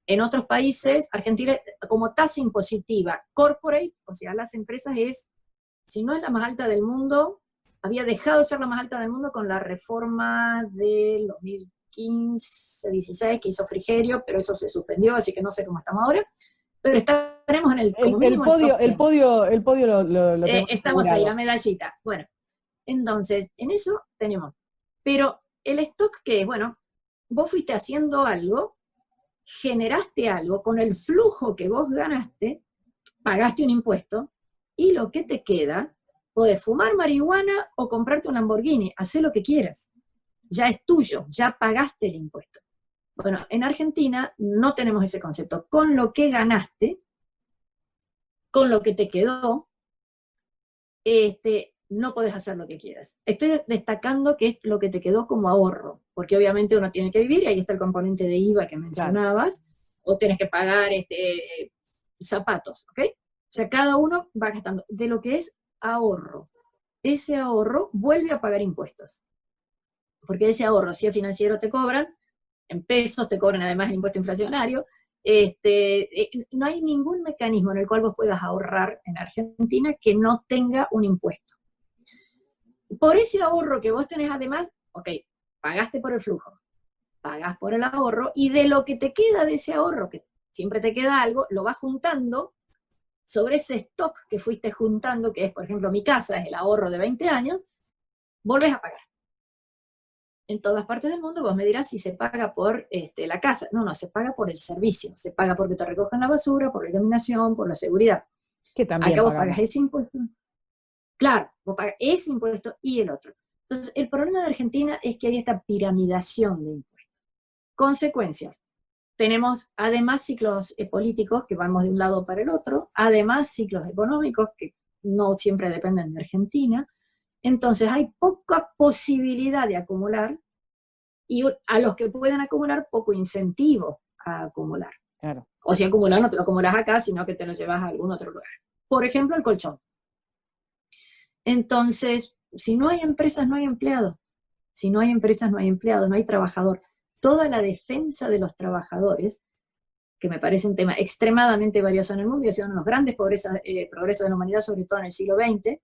En otros países, Argentina, como tasa impositiva corporate, o sea, las empresas si no es la más alta del mundo, había dejado de ser la más alta del mundo con la reforma del 2015-16 que hizo Frigerio, pero eso se suspendió, así que no sé cómo estamos ahora. Pero estaremos en el podio lo tenemos estamos asegurado. ahí, la medallita. Bueno, entonces, en eso tenemos. Pero el stock, ¿qué es? Bueno, vos fuiste haciendo algo, generaste algo, con el flujo que vos ganaste, pagaste un impuesto, y lo que te queda, podés fumar marihuana o comprarte un Lamborghini, hacé lo que quieras. Ya es tuyo, ya pagaste el impuesto. Bueno, en Argentina no tenemos ese concepto. Con lo que ganaste, con lo que te quedó, no podés hacer lo que quieras. Estoy destacando que es lo que te quedó como ahorro, porque obviamente uno tiene que vivir, y ahí está el componente de IVA que mencionabas, claro. O tienes que pagar zapatos, ¿ok? O sea, cada uno va gastando de lo que es ahorro. Ese ahorro vuelve a pagar impuestos. Porque ese ahorro, si es financiero, te cobran, en pesos te cobran además el impuesto inflacionario. No hay ningún mecanismo en el cual vos puedas ahorrar en Argentina que no tenga un impuesto. Por ese ahorro que vos tenés además, ok, pagaste por el flujo, pagás por el ahorro, y de lo que te queda de ese ahorro, que siempre te queda algo, lo vas juntando sobre ese stock que fuiste juntando, que es, por ejemplo, mi casa, es el ahorro de 20 años, volvés a pagar. En todas partes del mundo vos me dirás si se paga por la casa. No, se paga por el servicio, se paga porque te recogen la basura, por la iluminación, por la seguridad. Que también acá vos pagas ese impuesto. Claro, vos pagas ese impuesto y el otro. Entonces, el problema de Argentina es que hay esta piramidación de impuestos. Consecuencias. Tenemos además ciclos políticos que vamos de un lado para el otro, además ciclos económicos que no siempre dependen de Argentina. Entonces hay poca posibilidad de acumular, y a los que pueden acumular, poco incentivo a acumular. Claro. O si acumulas, no te lo acumulas acá, sino que te lo llevas a algún otro lugar. Por ejemplo, el colchón. Entonces, si no hay empresas, no hay empleado. Si no hay empresas, no hay empleado, no hay trabajador. Toda la defensa de los trabajadores, que me parece un tema extremadamente valioso en el mundo, y ha sido uno de los grandes progresos de la humanidad, sobre todo en el siglo XX,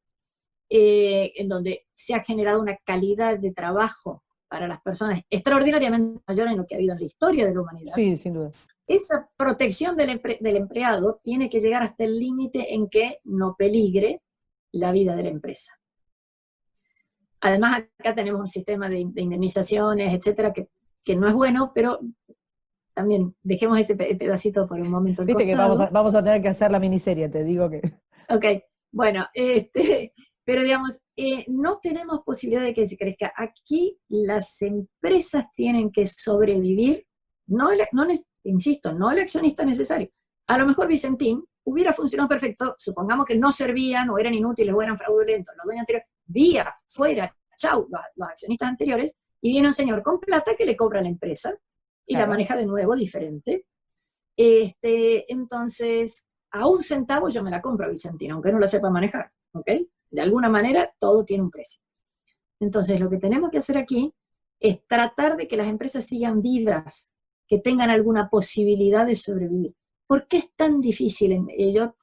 en donde se ha generado una calidad de trabajo para las personas extraordinariamente mayor en lo que ha habido en la historia de la humanidad. Sí, sin duda. Esa protección del empleado tiene que llegar hasta el límite en que no peligre la vida de la empresa. Además, acá tenemos un sistema de indemnizaciones, etcétera, que no es bueno, pero también dejemos ese pedacito por un momento. Viste que vamos a tener que hacer la miniserie, te digo que... Ok, bueno, pero digamos, no tenemos posibilidad de que se crezca. Aquí las empresas tienen que sobrevivir, insisto, no el accionista necesario. A lo mejor Vicentín hubiera funcionado perfecto, supongamos que no servían, o eran inútiles, o eran fraudulentos, los dueños anteriores, fuera, chau, los accionistas anteriores, y viene un señor con plata que le cobra a la empresa, y claro, la maneja de nuevo diferente. Entonces, a un centavo yo me la compro a Vicentín, aunque no la sepa manejar, ¿ok? De alguna manera, todo tiene un precio. Entonces, lo que tenemos que hacer aquí es tratar de que las empresas sigan vivas, que tengan alguna posibilidad de sobrevivir. ¿Por qué es tan difícil? Uno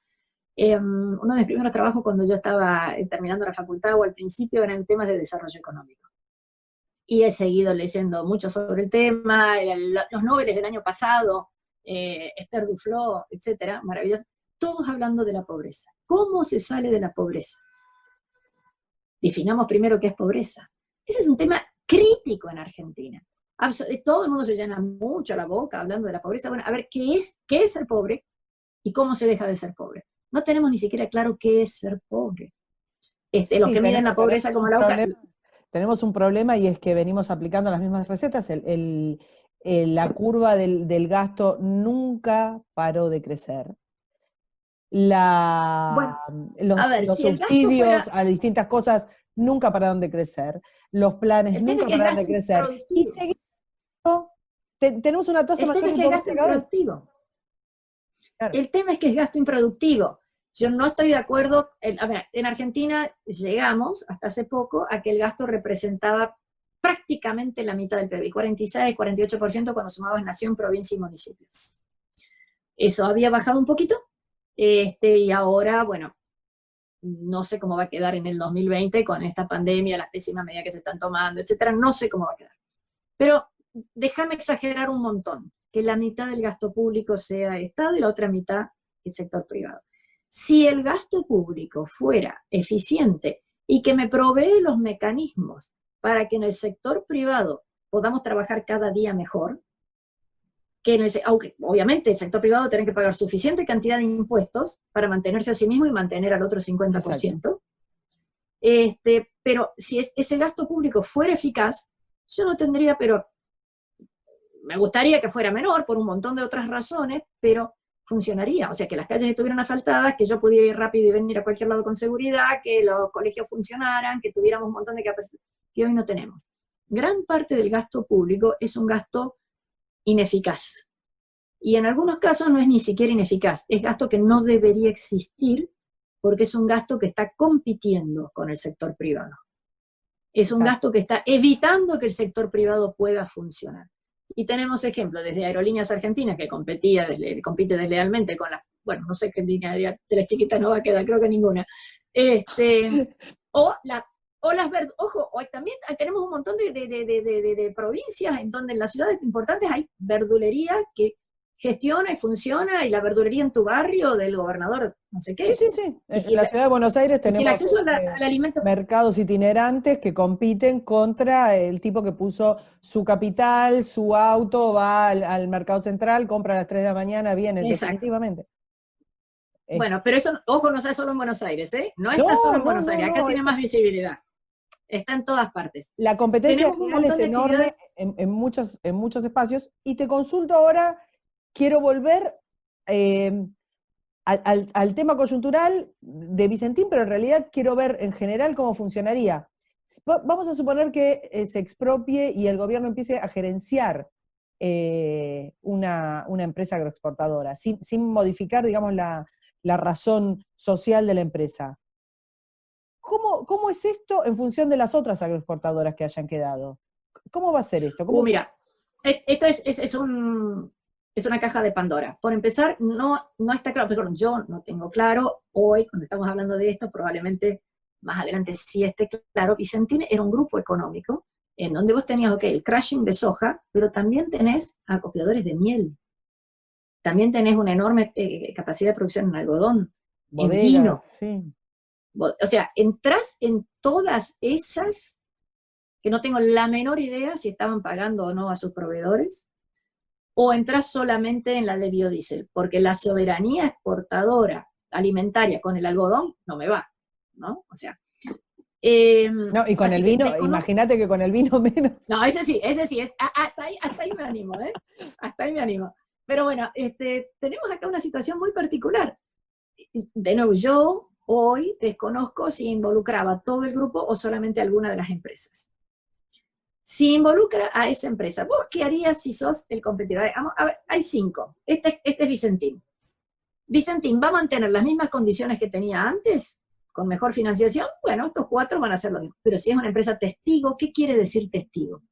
de mis primeros trabajos cuando yo estaba terminando la facultad o al principio eran temas de desarrollo económico. Y he seguido leyendo mucho sobre el tema, los Nobeles del año pasado, Esther Duflo, etcétera, maravilloso, todos hablando de la pobreza. ¿Cómo se sale de la pobreza? Definamos primero qué es pobreza. Ese es un tema crítico en Argentina. Todo el mundo se llena mucho la boca hablando de la pobreza. Bueno, a ver, ¿qué es ser pobre y cómo se deja de ser pobre? No tenemos ni siquiera claro qué es ser pobre. Los que miden la pobreza como la boca. Tenemos un problema y es que venimos aplicando las mismas recetas. La curva del gasto nunca paró de crecer. Los subsidios a distintas cosas nunca pararon de crecer. Los planes nunca pararon de crecer. Y seguimos, tenemos una tasa mayor de pobreza cada vez. Claro. El tema es que es gasto improductivo. Yo no estoy de acuerdo, en Argentina llegamos hasta hace poco a que el gasto representaba prácticamente la mitad del PIB, 46, 48% cuando sumabas nación, provincia y municipios. Eso había bajado un poquito, y ahora, bueno, no sé cómo va a quedar en el 2020 con esta pandemia, las pésimas medidas que se están tomando, etcétera, no sé cómo va a quedar. Pero déjame exagerar un montón, que la mitad del gasto público sea Estado y la otra mitad el sector privado. Si el gasto público fuera eficiente y que me provee los mecanismos para que en el sector privado podamos trabajar cada día mejor, aunque obviamente el sector privado tiene que pagar suficiente cantidad de impuestos para mantenerse a sí mismo y mantener al otro 50%, pero si ese gasto público fuera eficaz, yo no tendría, pero me gustaría que fuera menor por un montón de otras razones, pero funcionaría, o sea, que las calles estuvieran asfaltadas, que yo pudiera ir rápido y venir a cualquier lado con seguridad, que los colegios funcionaran, que tuviéramos un montón de capacidad, que hoy no tenemos. Gran parte del gasto público es un gasto ineficaz. Y en algunos casos no es ni siquiera ineficaz, es gasto que no debería existir porque es un gasto que está compitiendo con el sector privado. Es un gasto que está evitando que el sector privado pueda funcionar. Y tenemos ejemplos, desde Aerolíneas Argentinas, que compite deslealmente con bueno, no sé qué línea de las chiquitas no va a quedar, creo que ninguna. Ojo, hoy también tenemos un montón de provincias en donde en las ciudades importantes hay verdulería que gestiona y funciona, y la verdulería en tu barrio del gobernador, no sé qué. Sí. En la ciudad de Buenos Aires tenemos el acceso al alimento, mercados itinerantes que compiten contra el tipo que puso su capital, su auto, va al mercado central, compra a las 3 de la mañana, viene. Exacto. Definitivamente. Bueno, pero eso, ojo, no está solo en Buenos Aires, ¿eh? No está solo en Buenos Aires, acá tiene más visibilidad. Está en todas partes. La competencia real es enorme en muchos espacios, y te consulto ahora. Quiero volver al tema coyuntural de Vicentín, pero en realidad quiero ver en general cómo funcionaría. Vamos a suponer que se expropie y el gobierno empiece a gerenciar una empresa agroexportadora, sin modificar, digamos, la razón social de la empresa. ¿Cómo es esto en función de las otras agroexportadoras que hayan quedado? ¿Cómo va a ser esto? Mira, esto es una caja de Pandora. Por empezar, no está claro, pero yo no tengo claro, hoy, cuando estamos hablando de esto, probablemente más adelante sí esté claro. Vicentín era un grupo económico en donde vos tenías, el crushing de soja, pero también tenés acopiadores de miel. También tenés una enorme capacidad de producción en algodón, bodegas, en vino. Sí. O sea, entras en todas esas, que no tengo la menor idea si estaban pagando o no a sus proveedores, o entras solamente en la de biodiesel, porque la soberanía exportadora alimentaria con el algodón no me va, ¿no? O sea... no, y con el vino, imagínate que con el vino menos. No, ese sí, hasta ahí me animo, hasta ahí me animo. Pero bueno, tenemos acá una situación muy particular. De nuevo, yo hoy desconozco si involucraba todo el grupo o solamente alguna de las empresas. Si involucra a esa empresa, ¿vos qué harías si sos el competidor? A ver, hay 5. Este es Vicentín. ¿Vicentín va a mantener las mismas condiciones que tenía antes? con mejor financiación, bueno, estos 4 van a hacer lo mismo. Pero si es una empresa testigo, ¿qué quiere decir testigo?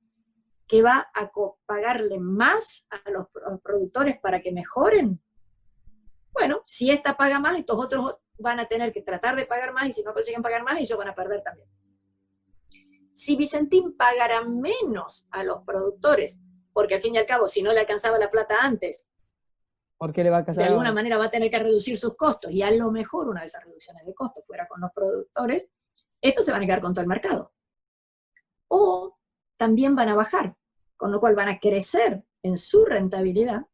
Que va a pagarle más a los productores para que mejoren. Bueno, si esta paga más, estos otros van a tener que tratar de pagar más, y si no consiguen pagar más, ellos van a perder también. Si Vicentín pagara menos a los productores, porque al fin y al cabo, si no le alcanzaba la plata antes, ¿por qué le va a alcanzar? de alguna manera va a tener que reducir sus costos, y a lo mejor una de esas reducciones de costos fuera con los productores, estos se van a quedar con todo el mercado. O también van a bajar, con lo cual van a crecer en su rentabilidad,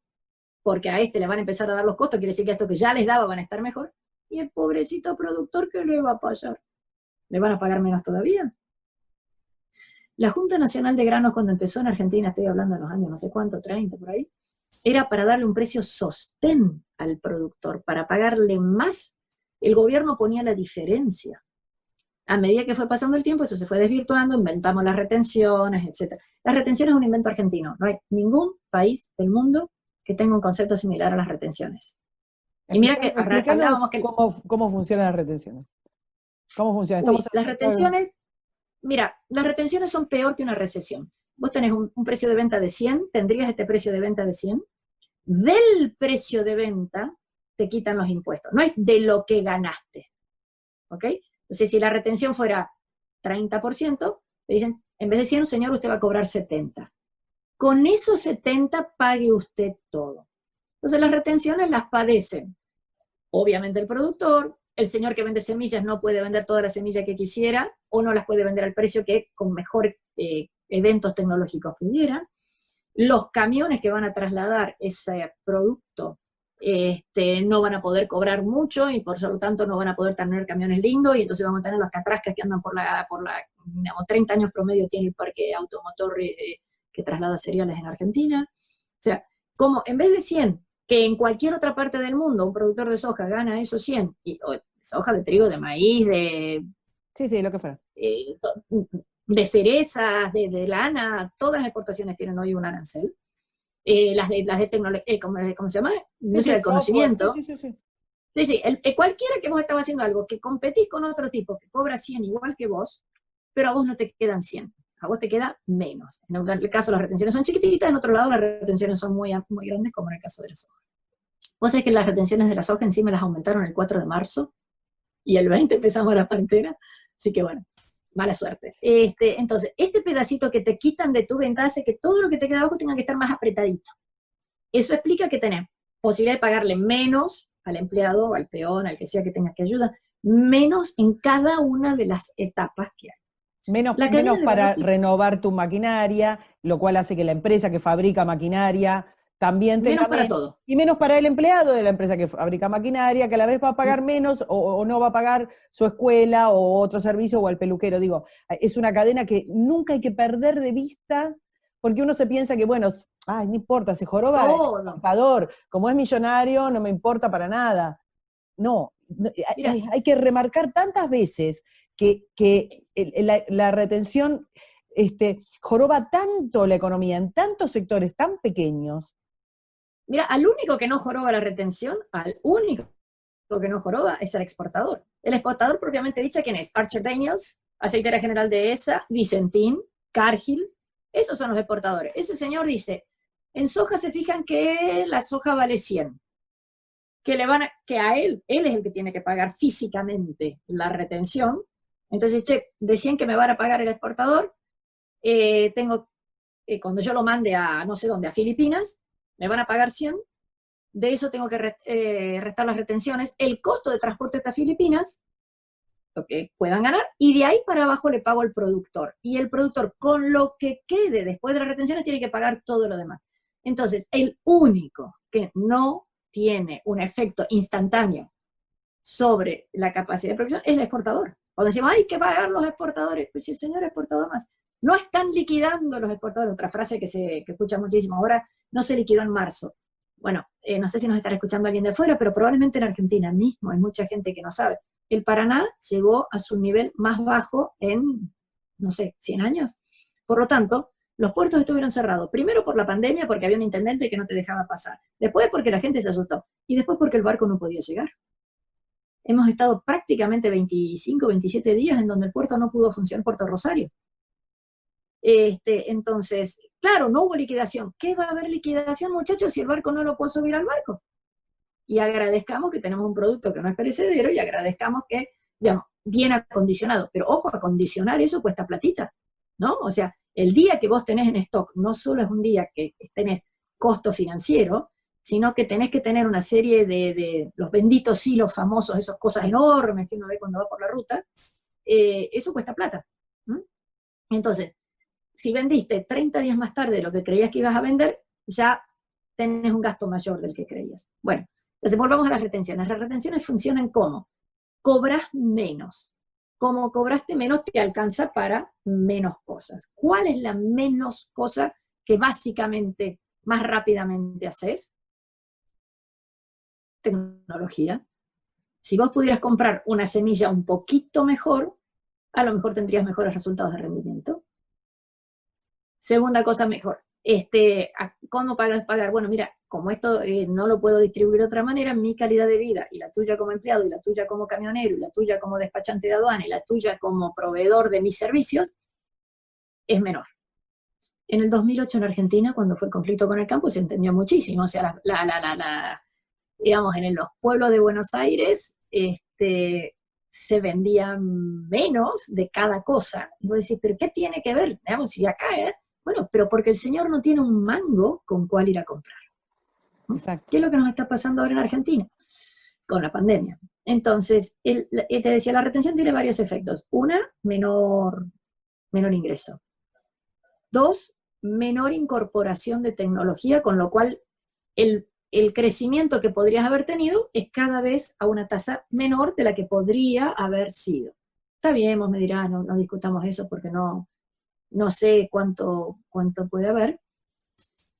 porque a este le van a empezar a dar los costos, quiere decir que esto que ya les daba van a estar mejor, y el pobrecito productor, ¿qué le va a pasar? ¿Le van a pagar menos todavía? La Junta Nacional de Granos, cuando empezó en Argentina, estoy hablando de los años no sé cuánto, 30 por ahí, era para darle un precio sostén al productor, para pagarle más. El gobierno ponía la diferencia. A medida que fue pasando el tiempo, eso se fue desvirtuando, inventamos las retenciones, etc. Las retenciones es un invento argentino. No hay ningún país del mundo que tenga un concepto similar a las retenciones. Y mira que hablábamos que... ¿Cómo funcionan las retenciones? ¿Cómo funciona? Las retenciones, mira, las retenciones son peor que una recesión. Vos tenés un precio de venta de 100, tendrías este precio de venta de 100, del precio de venta te quitan los impuestos, no es de lo que ganaste, ¿ok? Entonces, si la retención fuera 30%, te dicen, en vez de 100, señor, usted va a cobrar 70. Con esos 70 pague usted todo. Entonces, las retenciones las padecen, obviamente, el productor. El señor que vende semillas no puede vender toda la semilla que quisiera, o no las puede vender al precio que con mejor eventos tecnológicos pudiera. Los camiones que van a trasladar ese producto no van a poder cobrar mucho, y por lo tanto no van a poder tener camiones lindos, y entonces vamos a tener las catrascas que andan por la digamos, 30 años promedio tiene el parque automotor que traslada cereales en Argentina. O sea, como en vez de 100, que en cualquier otra parte del mundo un productor de soja gana esos 100, de soja, de trigo, de maíz, de... Sí, lo que fuera. De cerezas, de lana, todas las exportaciones tienen hoy un arancel. Las de tecnología, ¿cómo se llama? Industria del conocimiento. Sí, cualquiera que vos estabas haciendo algo, que competís con otro tipo que cobra 100 igual que vos, pero a vos no te quedan 100, a vos te queda menos. En el caso las retenciones son chiquititas, en otro lado las retenciones son muy, muy grandes, como en el caso de la soja. Vos sabés que las retenciones de la soja encima las aumentaron el 4 de marzo, y el 20 empezamos la cuarentena, así que bueno, mala suerte. Entonces, este pedacito que te quitan de tu venta hace que todo lo que te queda abajo tenga que estar más apretadito. Eso explica que tenés posibilidad de pagarle menos al empleado, al peón, al que sea que tengas que ayudar, menos en cada una de las etapas que hay. Menos para renovar tu maquinaria, lo cual hace que la empresa que fabrica maquinaria también tenga menos para todo. Y menos para el empleado de la empresa que fabrica maquinaria, que a la vez va a pagar menos o no va a pagar su escuela o otro servicio o al peluquero. Digo, es una cadena que nunca hay que perder de vista, porque uno se piensa que, bueno, no importa, se joroba el trabajador, como es millonario, no me importa para nada. No, hay que remarcar tantas veces que la retención joroba tanto la economía en tantos sectores tan pequeños. Mira, al único que no joroba la retención, al único que no joroba es el exportador. El exportador propiamente dicho, ¿quién es? Archer Daniels, aceitera general de ESA, Vicentín, Cargill, esos son los exportadores. Ese señor dice, en soja se fijan que la soja vale 100, que a él es el que tiene que pagar físicamente la retención. Entonces, de 100 que me van a pagar el exportador, cuando yo lo mande a no sé dónde, a Filipinas, me van a pagar 100, de eso tengo que restar las retenciones, el costo de transporte hasta Filipinas, lo que puedan ganar, y de ahí para abajo le pago al productor. Y el productor, con lo que quede después de las retenciones, tiene que pagar todo lo demás. Entonces, el único que no tiene un efecto instantáneo sobre la capacidad de producción es el exportador. Cuando decimos, hay que pagar los exportadores, pues si el señor exportador más, no están liquidando los exportadores, otra frase que se escucha muchísimo ahora, no se liquidó en marzo. Bueno, no sé si nos estará escuchando alguien de afuera, pero probablemente en Argentina mismo hay mucha gente que no sabe. El Paraná llegó a su nivel más bajo en, no sé, 100 años. Por lo tanto, los puertos estuvieron cerrados, primero por la pandemia, porque había un intendente que no te dejaba pasar, después porque la gente se asustó, y después porque el barco no podía llegar. hemos estado prácticamente 25, 27 días en donde el puerto no pudo funcionar, Puerto Rosario. Entonces, claro, no hubo liquidación. ¿Qué va a haber liquidación, muchachos, si el barco no lo puedo subir al barco? Y agradezcamos que tenemos un producto que no es perecedero y agradezcamos que, digamos, bien acondicionado. Pero ojo, acondicionar eso cuesta platita, ¿no? O sea, el día que vos tenés en stock no solo es un día que tenés costo financiero, sino que tenés que tener una serie de los benditos hilos famosos, esas cosas enormes que uno ve cuando va por la ruta, eso cuesta plata. Entonces, si vendiste 30 días más tarde de lo que creías que ibas a vender, ya tenés un gasto mayor del que creías. Bueno, entonces volvamos a las retenciones. Las retenciones funcionan como cobras menos. Como cobraste menos, te alcanza para menos cosas. ¿Cuál es la menos cosa que básicamente más rápidamente haces? Tecnología. Si vos pudieras comprar una semilla un poquito mejor, a lo mejor tendrías mejores resultados de rendimiento. Segunda cosa mejor, ¿cómo pagar? Bueno, mira, como esto no lo puedo distribuir de otra manera, mi calidad de vida, y la tuya como empleado, y la tuya como camionero, y la tuya como despachante de aduana, y la tuya como proveedor de mis servicios, es menor. En el 2008 en Argentina, cuando fue el conflicto con el campo, se entendió muchísimo. O sea, digamos, en los pueblos de Buenos Aires, se vendían menos de cada cosa. Y vos decís, ¿pero qué tiene que ver? Digamos, si acá, bueno, pero porque el señor no tiene un mango con cuál ir a comprar. Exacto. ¿Qué es lo que nos está pasando ahora en Argentina? Con la pandemia. Entonces, te decía, la retención tiene varios efectos. Una, menor ingreso. Dos, menor incorporación de tecnología, con lo cual el crecimiento que podrías haber tenido es cada vez a una tasa menor de la que podría haber sido. Está bien, vos me dirás, no discutamos eso porque no sé cuánto puede haber.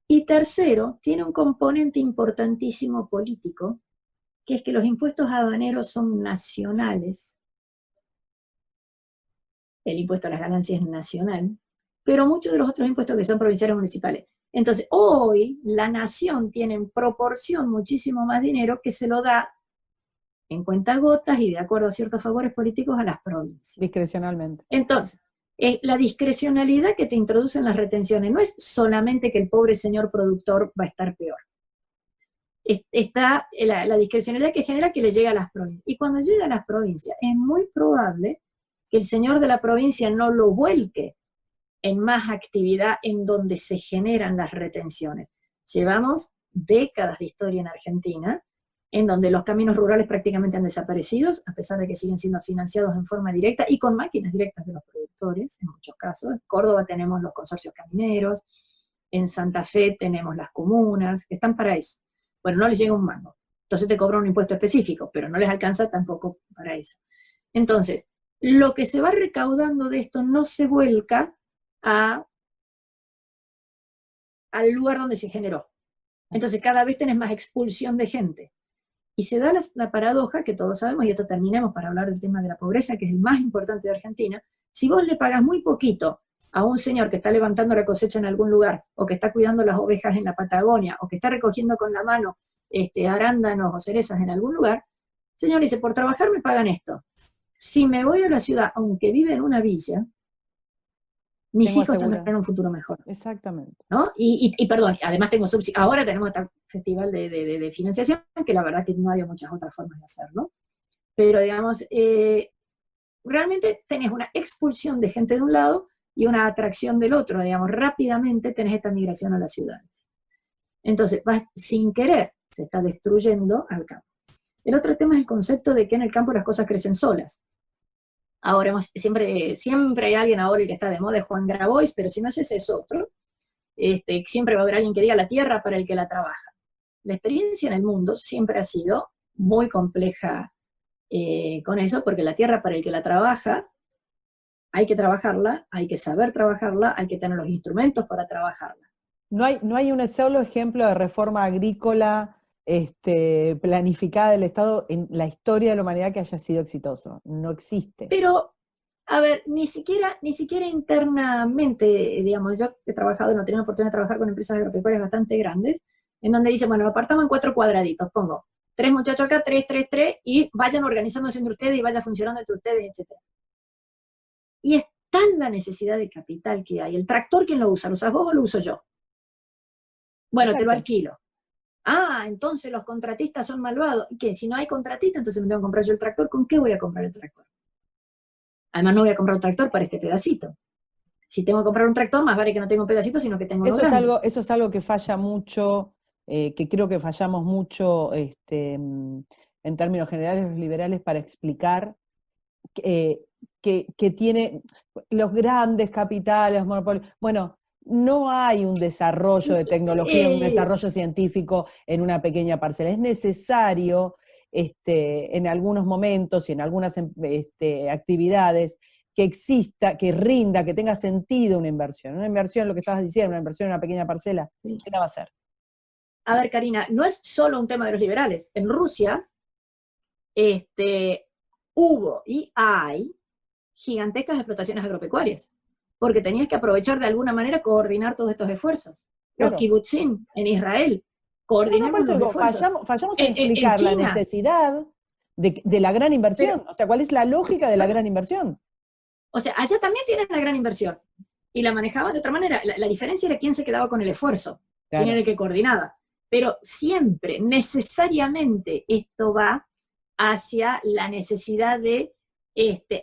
Y tercero, tiene un componente importantísimo político, que es que los impuestos aduaneros son nacionales. El impuesto a las ganancias es nacional, pero muchos de los otros impuestos que son provinciales o municipales. Entonces, hoy la nación tiene en proporción muchísimo más dinero que se lo da en cuentagotas y de acuerdo a ciertos favores políticos a las provincias. Discrecionalmente. Entonces, la discrecionalidad que te introducen las retenciones no es solamente que el pobre señor productor va a estar peor. Está la discrecionalidad que genera que le llega a las provincias. Y cuando llega a las provincias, es muy probable que el señor de la provincia no lo vuelque en más actividad en donde se generan las retenciones. Llevamos décadas de historia en Argentina, en donde los caminos rurales prácticamente han desaparecido, a pesar de que siguen siendo financiados en forma directa y con máquinas directas de los productores, en muchos casos. En Córdoba tenemos los consorcios camineros, en Santa Fe tenemos las comunas, que están para eso. Bueno, no les llega un mango. Entonces te cobran un impuesto específico, pero no les alcanza tampoco para eso. Entonces, lo que se va recaudando de esto no se vuelca al lugar donde se generó. Entonces cada vez tenés más expulsión de gente. Y se da la paradoja que todos sabemos, y esto terminemos para hablar del tema de la pobreza, que es el más importante de Argentina. Si vos le pagás muy poquito a un señor que está levantando la cosecha en algún lugar, o que está cuidando las ovejas en la Patagonia, o que está recogiendo con la mano arándanos o cerezas en algún lugar, el señor dice, por trabajar me pagan esto. Si me voy a la ciudad, aunque vive en una villa, mis hijos tendrán un futuro mejor. Exactamente. ¿No? Y perdón, además tengo subsidio. Ahora tenemos este festival de financiación, que la verdad que no había muchas otras formas de hacerlo. Pero digamos, realmente tenés una expulsión de gente de un lado y una atracción del otro. Digamos, rápidamente tenés esta migración a las ciudades. Entonces, sin querer, se está destruyendo al campo. El otro tema es el concepto de que en el campo las cosas crecen solas. Ahora, siempre hay alguien ahora el que está de moda, es Juan Grabois, pero si no es ese, es otro. Siempre va a haber alguien que diga la tierra para el que la trabaja. La experiencia en el mundo siempre ha sido muy compleja con eso, porque la tierra para el que la trabaja, hay que trabajarla, hay que saber trabajarla, hay que tener los instrumentos para trabajarla. No hay un solo ejemplo de reforma agrícola planificada del Estado en la historia de la humanidad que haya sido exitoso. No existe. Pero, a ver, ni siquiera internamente, digamos, yo he trabajado, no he tenido la oportunidad de trabajar con empresas agropecuarias bastante grandes, en donde dicen, bueno, lo apartamos en 4 cuadraditos, pongo 3 muchachos acá, 3, 3, 3, y vayan organizándose entre ustedes y vaya funcionando entre ustedes, etc. Y es tan la necesidad de capital que hay. El tractor, ¿quién lo usa? ¿Lo usas vos o lo uso yo? Bueno, Exacto. te lo alquilo. Ah, entonces los contratistas son malvados. ¿Y qué? Si no hay contratista, entonces me tengo que comprar yo el tractor. ¿Con qué voy a comprar el tractor? Además, no voy a comprar un tractor para este pedacito. Si tengo que comprar un tractor, más vale que no tenga un pedacito, sino que tengo uno grande. Eso es algo que falla mucho, que creo que fallamos mucho en términos generales los liberales para explicar que tiene los grandes capitales, monopolios. Bueno, no hay un desarrollo de tecnología, un desarrollo científico en una pequeña parcela. Es necesario en algunos momentos y en algunas actividades que exista, que rinda, que tenga sentido una inversión. Una inversión, lo que estabas diciendo, una inversión en una pequeña parcela, ¿quién la va a hacer? A ver, Karina, no es solo un tema de los liberales. En Rusia hubo y hay gigantescas explotaciones agropecuarias, porque tenías que aprovechar de alguna manera coordinar todos estos esfuerzos. Los Claro. kibutzim en Israel, coordinamos por eso los digo, esfuerzos. fallamos en explicar la necesidad de la gran inversión. O sea, ¿cuál es la lógica de la gran inversión? O sea, allá también tienen la gran inversión, y la manejaban de otra manera. La diferencia era quién se quedaba con el esfuerzo, Claro. quién era el que coordinaba. Pero siempre, necesariamente, esto va hacia la necesidad de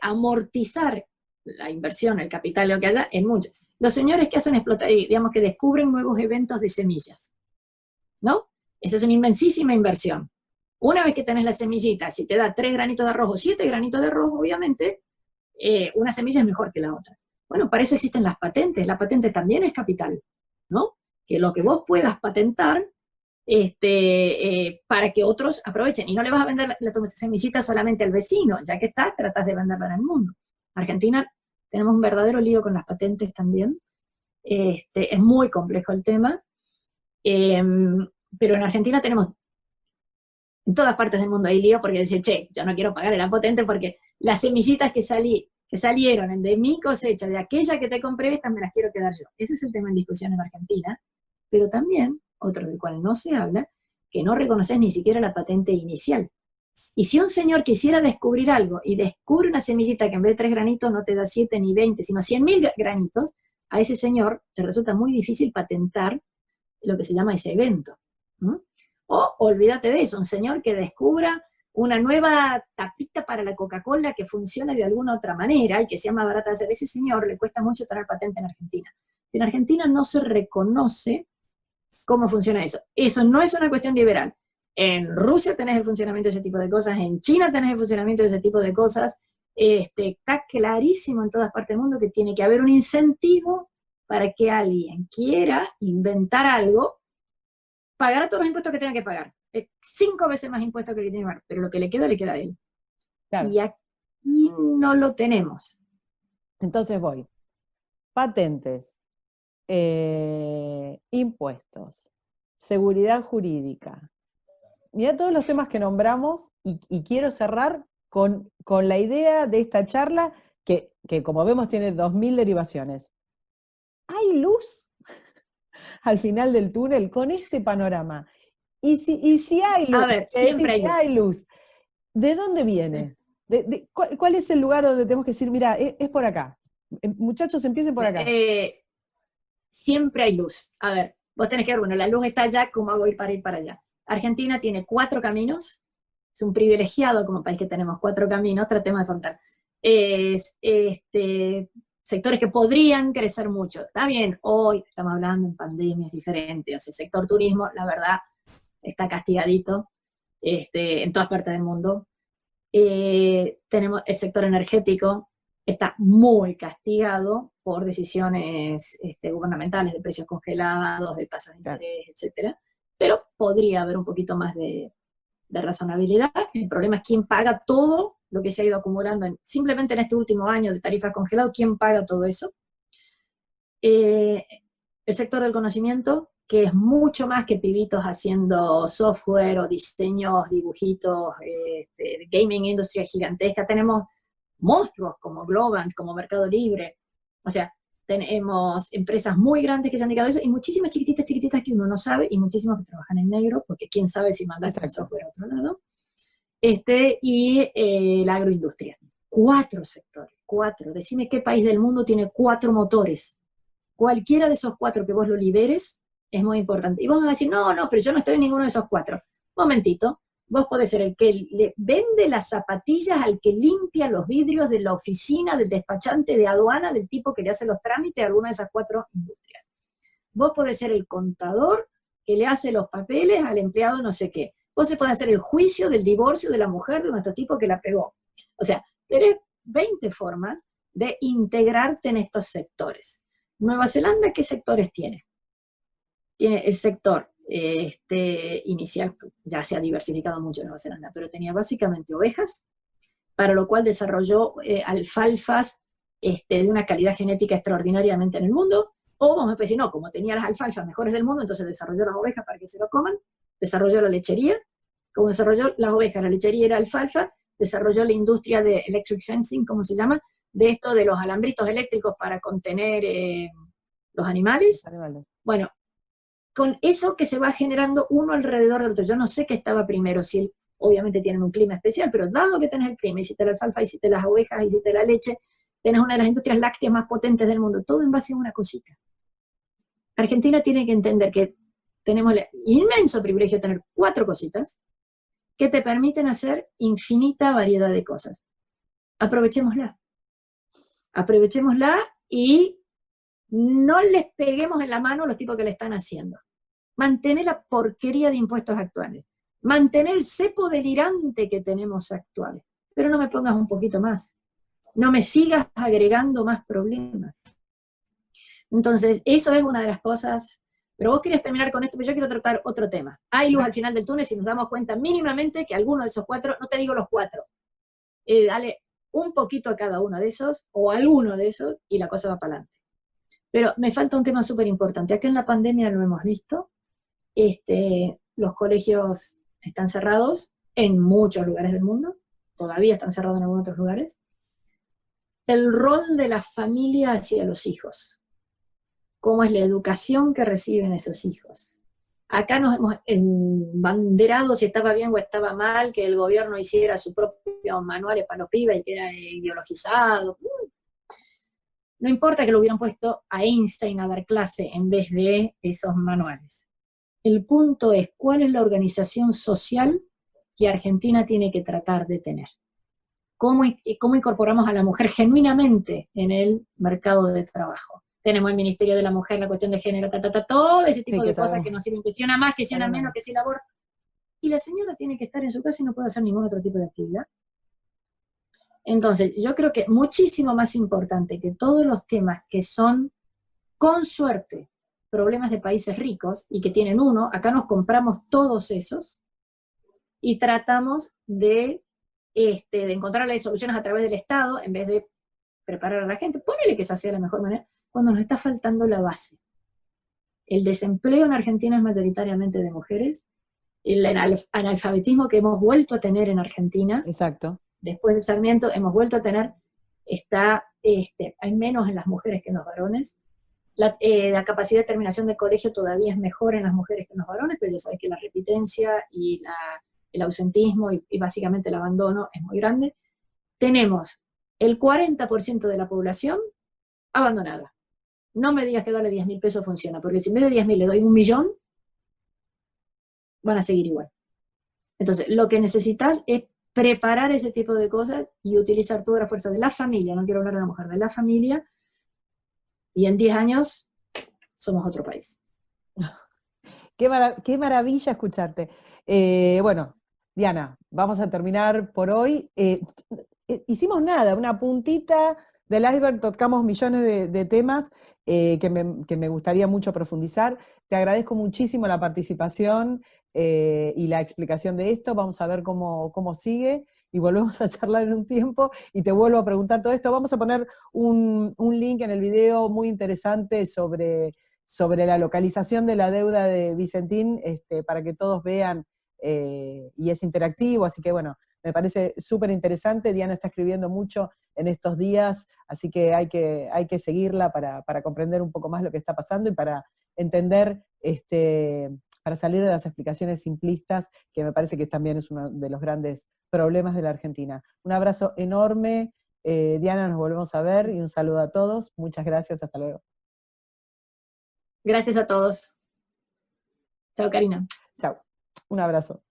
amortizar la inversión, el capital, lo que haya, en mucho. Los señores que hacen explotar, digamos que descubren nuevos eventos de semillas, ¿no? Esa es una inmensísima inversión. Una vez que tenés la semillita, si te da 3 granitos de arroz o 7 granitos de arroz, obviamente, una semilla es mejor que la otra. Bueno, para eso existen las patentes. La patente también es capital, ¿no? Que lo que vos puedas patentar para que otros aprovechen. Y no le vas a vender la semillita solamente al vecino, ya que estás, tratas de venderla en el mundo. Argentina tenemos un verdadero lío con las patentes también. Es muy complejo el tema. Pero en Argentina tenemos, en todas partes del mundo hay lío porque dice, che, yo no quiero pagar la patente porque las semillitas que salieron de mi cosecha, de aquella que te compré, estas me las quiero quedar yo. Ese es el tema en discusión en Argentina. Pero también, otro del cual no se habla, que no reconoces ni siquiera la patente inicial. Y si un señor quisiera descubrir algo y descubre una semillita que en vez de 3 granitos no te da 7 ni 20, sino 100.000 granitos, a ese señor le resulta muy difícil patentar lo que se llama ese evento. ¿No? O olvídate de eso, un señor que descubra una nueva tapita para la Coca-Cola que funcione de alguna otra manera y que sea más barata de hacer, ese señor le cuesta mucho tener patente en Argentina. En Argentina no se reconoce cómo funciona eso. Eso no es una cuestión liberal. En Rusia tenés el funcionamiento de ese tipo de cosas, en China tenés el funcionamiento de ese tipo de cosas. Está clarísimo en todas partes del mundo que tiene que haber un incentivo para que alguien quiera inventar algo, pagar todos los impuestos que tenga que pagar. Es 5 veces más impuestos que le tiene que pagar, pero lo que le queda a él. Claro. Y aquí no lo tenemos. Entonces voy. Patentes, impuestos, seguridad jurídica. Mirá todos los temas que nombramos y quiero cerrar con la idea de esta charla que como vemos tiene 2000 derivaciones. ¿Hay luz al final del túnel con este panorama? Y si hay luz, a ver, siempre hay luz, ¿de dónde viene? ¿Cuál es el lugar donde tenemos que decir, mira, es por acá? Muchachos, empiecen por acá. Siempre hay luz. A ver, vos tenés que ver, bueno, la luz está allá, ¿cómo hago para ir para allá? Argentina tiene 4 caminos, es un privilegiado como país que tenemos 4 caminos, tratemos de afrontar. Sectores que podrían crecer mucho. Está bien, hoy estamos hablando en pandemia, es diferente, o sea, el sector turismo, la verdad, está castigadito en todas partes del mundo. Tenemos el sector energético, está muy castigado por decisiones gubernamentales de precios congelados, de tasas de interés, etc. Pero podría haber un poquito más de razonabilidad. El problema es quién paga todo lo que se ha ido acumulando simplemente en este último año de tarifas congeladas, quién paga todo eso. El sector del conocimiento, que es mucho más que pibitos haciendo software o diseños, dibujitos, gaming industria gigantesca. Tenemos monstruos como Globant, como Mercado Libre. O sea, tenemos empresas muy grandes que se han dedicado a eso, y muchísimas chiquititas que uno no sabe, y muchísimas que trabajan en negro, porque quién sabe si mandaste el software a otro lado. Y la agroindustria. 4 sectores, 4. Decime qué país del mundo tiene 4 motores. Cualquiera de esos 4 que vos lo liberes es muy importante. Y vos me vas a decir, no, pero yo no estoy en ninguno de esos 4. Momentito, vos podés ser el que le vende las zapatillas al que limpia los vidrios de la oficina, del despachante de aduana, del tipo que le hace los trámites a alguna de esas 4 industrias. Vos podés ser el contador que le hace los papeles al empleado no sé qué. Vos se puede hacer el juicio del divorcio de la mujer de nuestro tipo que la pegó. O sea, tenés 20 formas de integrarte en estos sectores. Nueva Zelanda, ¿qué sectores tiene? Tiene el sector inicial, ya se ha diversificado mucho en Nueva Zelanda, pero tenía básicamente ovejas, para lo cual desarrolló alfalfas de una calidad genética extraordinariamente en el mundo, o vamos a decir, no, como tenía las alfalfas mejores del mundo, entonces desarrolló las ovejas para que se lo coman, desarrolló la lechería, como desarrolló las ovejas, la lechería y la alfalfa, desarrolló la industria de electric fencing, ¿cómo se llama? De esto de los alambritos eléctricos para contener los animales. Bueno, con eso que se va generando uno alrededor del otro. Yo no sé qué estaba primero, si obviamente tienen un clima especial, pero dado que tenés el clima, hiciste la alfalfa, hiciste las ovejas, hiciste la leche, tenés una de las industrias lácteas más potentes del mundo, todo en base a una cosita. Argentina tiene que entender que tenemos el inmenso privilegio de tener 4 cositas que te permiten hacer infinita variedad de cosas. Aprovechémosla. Aprovechémosla y no les peguemos en la mano a los tipos que le están haciendo. Mantener la porquería de impuestos actuales. Mantener el cepo delirante que tenemos actuales. Pero no me pongas un poquito más. No me sigas agregando más problemas. Entonces, eso es una de las cosas. Pero vos querías terminar con esto, pero yo quiero tratar otro tema. Hay luz al final del túnel si nos damos cuenta mínimamente que alguno de esos 4, no te digo los 4, dale un poquito a cada uno de esos, o alguno de esos, y la cosa va para adelante. Pero me falta un tema súper importante. Acá en la pandemia lo hemos visto. Los colegios están cerrados en muchos lugares del mundo. Todavía están cerrados en algunos otros lugares. El rol de la familia hacia los hijos. ¿Cómo es la educación que reciben esos hijos? Acá nos hemos embanderado si estaba bien o estaba mal que el gobierno hiciera sus propios manuales para los pibes y que era ideologizado. No importa que lo hubieran puesto a Einstein a dar clase en vez de esos manuales. El punto es, ¿cuál es la organización social que Argentina tiene que tratar de tener? ¿Cómo incorporamos a la mujer genuinamente en el mercado de trabajo? Tenemos el Ministerio de la Mujer, la cuestión de género, todo ese tipo de cosas que nos sirven, que si una más, que si una menos, que si labor. Y la señora tiene que estar en su casa y no puede hacer ningún otro tipo de actividad. Entonces, yo creo que muchísimo más importante que todos los temas que son, con suerte, problemas de países ricos, y que tienen uno, acá nos compramos todos esos, y tratamos de encontrarle soluciones a través del Estado, en vez de preparar a la gente. Ponele que esa sea la mejor manera, cuando nos está faltando la base. El desempleo en Argentina es mayoritariamente de mujeres, el analfabetismo que hemos vuelto a tener en Argentina, exacto, después de Sarmiento hemos vuelto a tener, hay menos en las mujeres que en los varones. La capacidad de terminación del colegio todavía es mejor en las mujeres que en los varones, pero ya sabes que la repitencia y el ausentismo y básicamente el abandono es muy grande. Tenemos el 40% de la población abandonada. No me digas que darle 10.000 pesos funciona, porque si en vez de 10.000 le doy 1.000.000, van a seguir igual. Entonces, lo que necesitas es preparar ese tipo de cosas y utilizar toda la fuerza de la familia, no quiero hablar de la mujer, de la familia, y en 10 años somos otro país. Qué maravilla escucharte. Bueno, Diana, vamos a terminar por hoy. Hicimos nada, una puntita del iceberg, tocamos millones de temas que me gustaría mucho profundizar. Te agradezco muchísimo la participación y la explicación de esto. Vamos a ver cómo sigue y volvemos a charlar en un tiempo y te vuelvo a preguntar todo esto. Vamos a poner un link en el video muy interesante sobre la localización de la deuda de Vicentín, para que todos vean, y es interactivo, así que bueno, me parece súper interesante. Diana está escribiendo mucho en estos días, así que hay que seguirla para comprender un poco más lo que está pasando y para entender, para salir de las explicaciones simplistas, que me parece que también es uno de los grandes problemas de la Argentina. Un abrazo enorme, Diana, nos volvemos a ver, y un saludo a todos. Muchas gracias, hasta luego. Gracias a todos. Chao, Karina. Chao, un abrazo.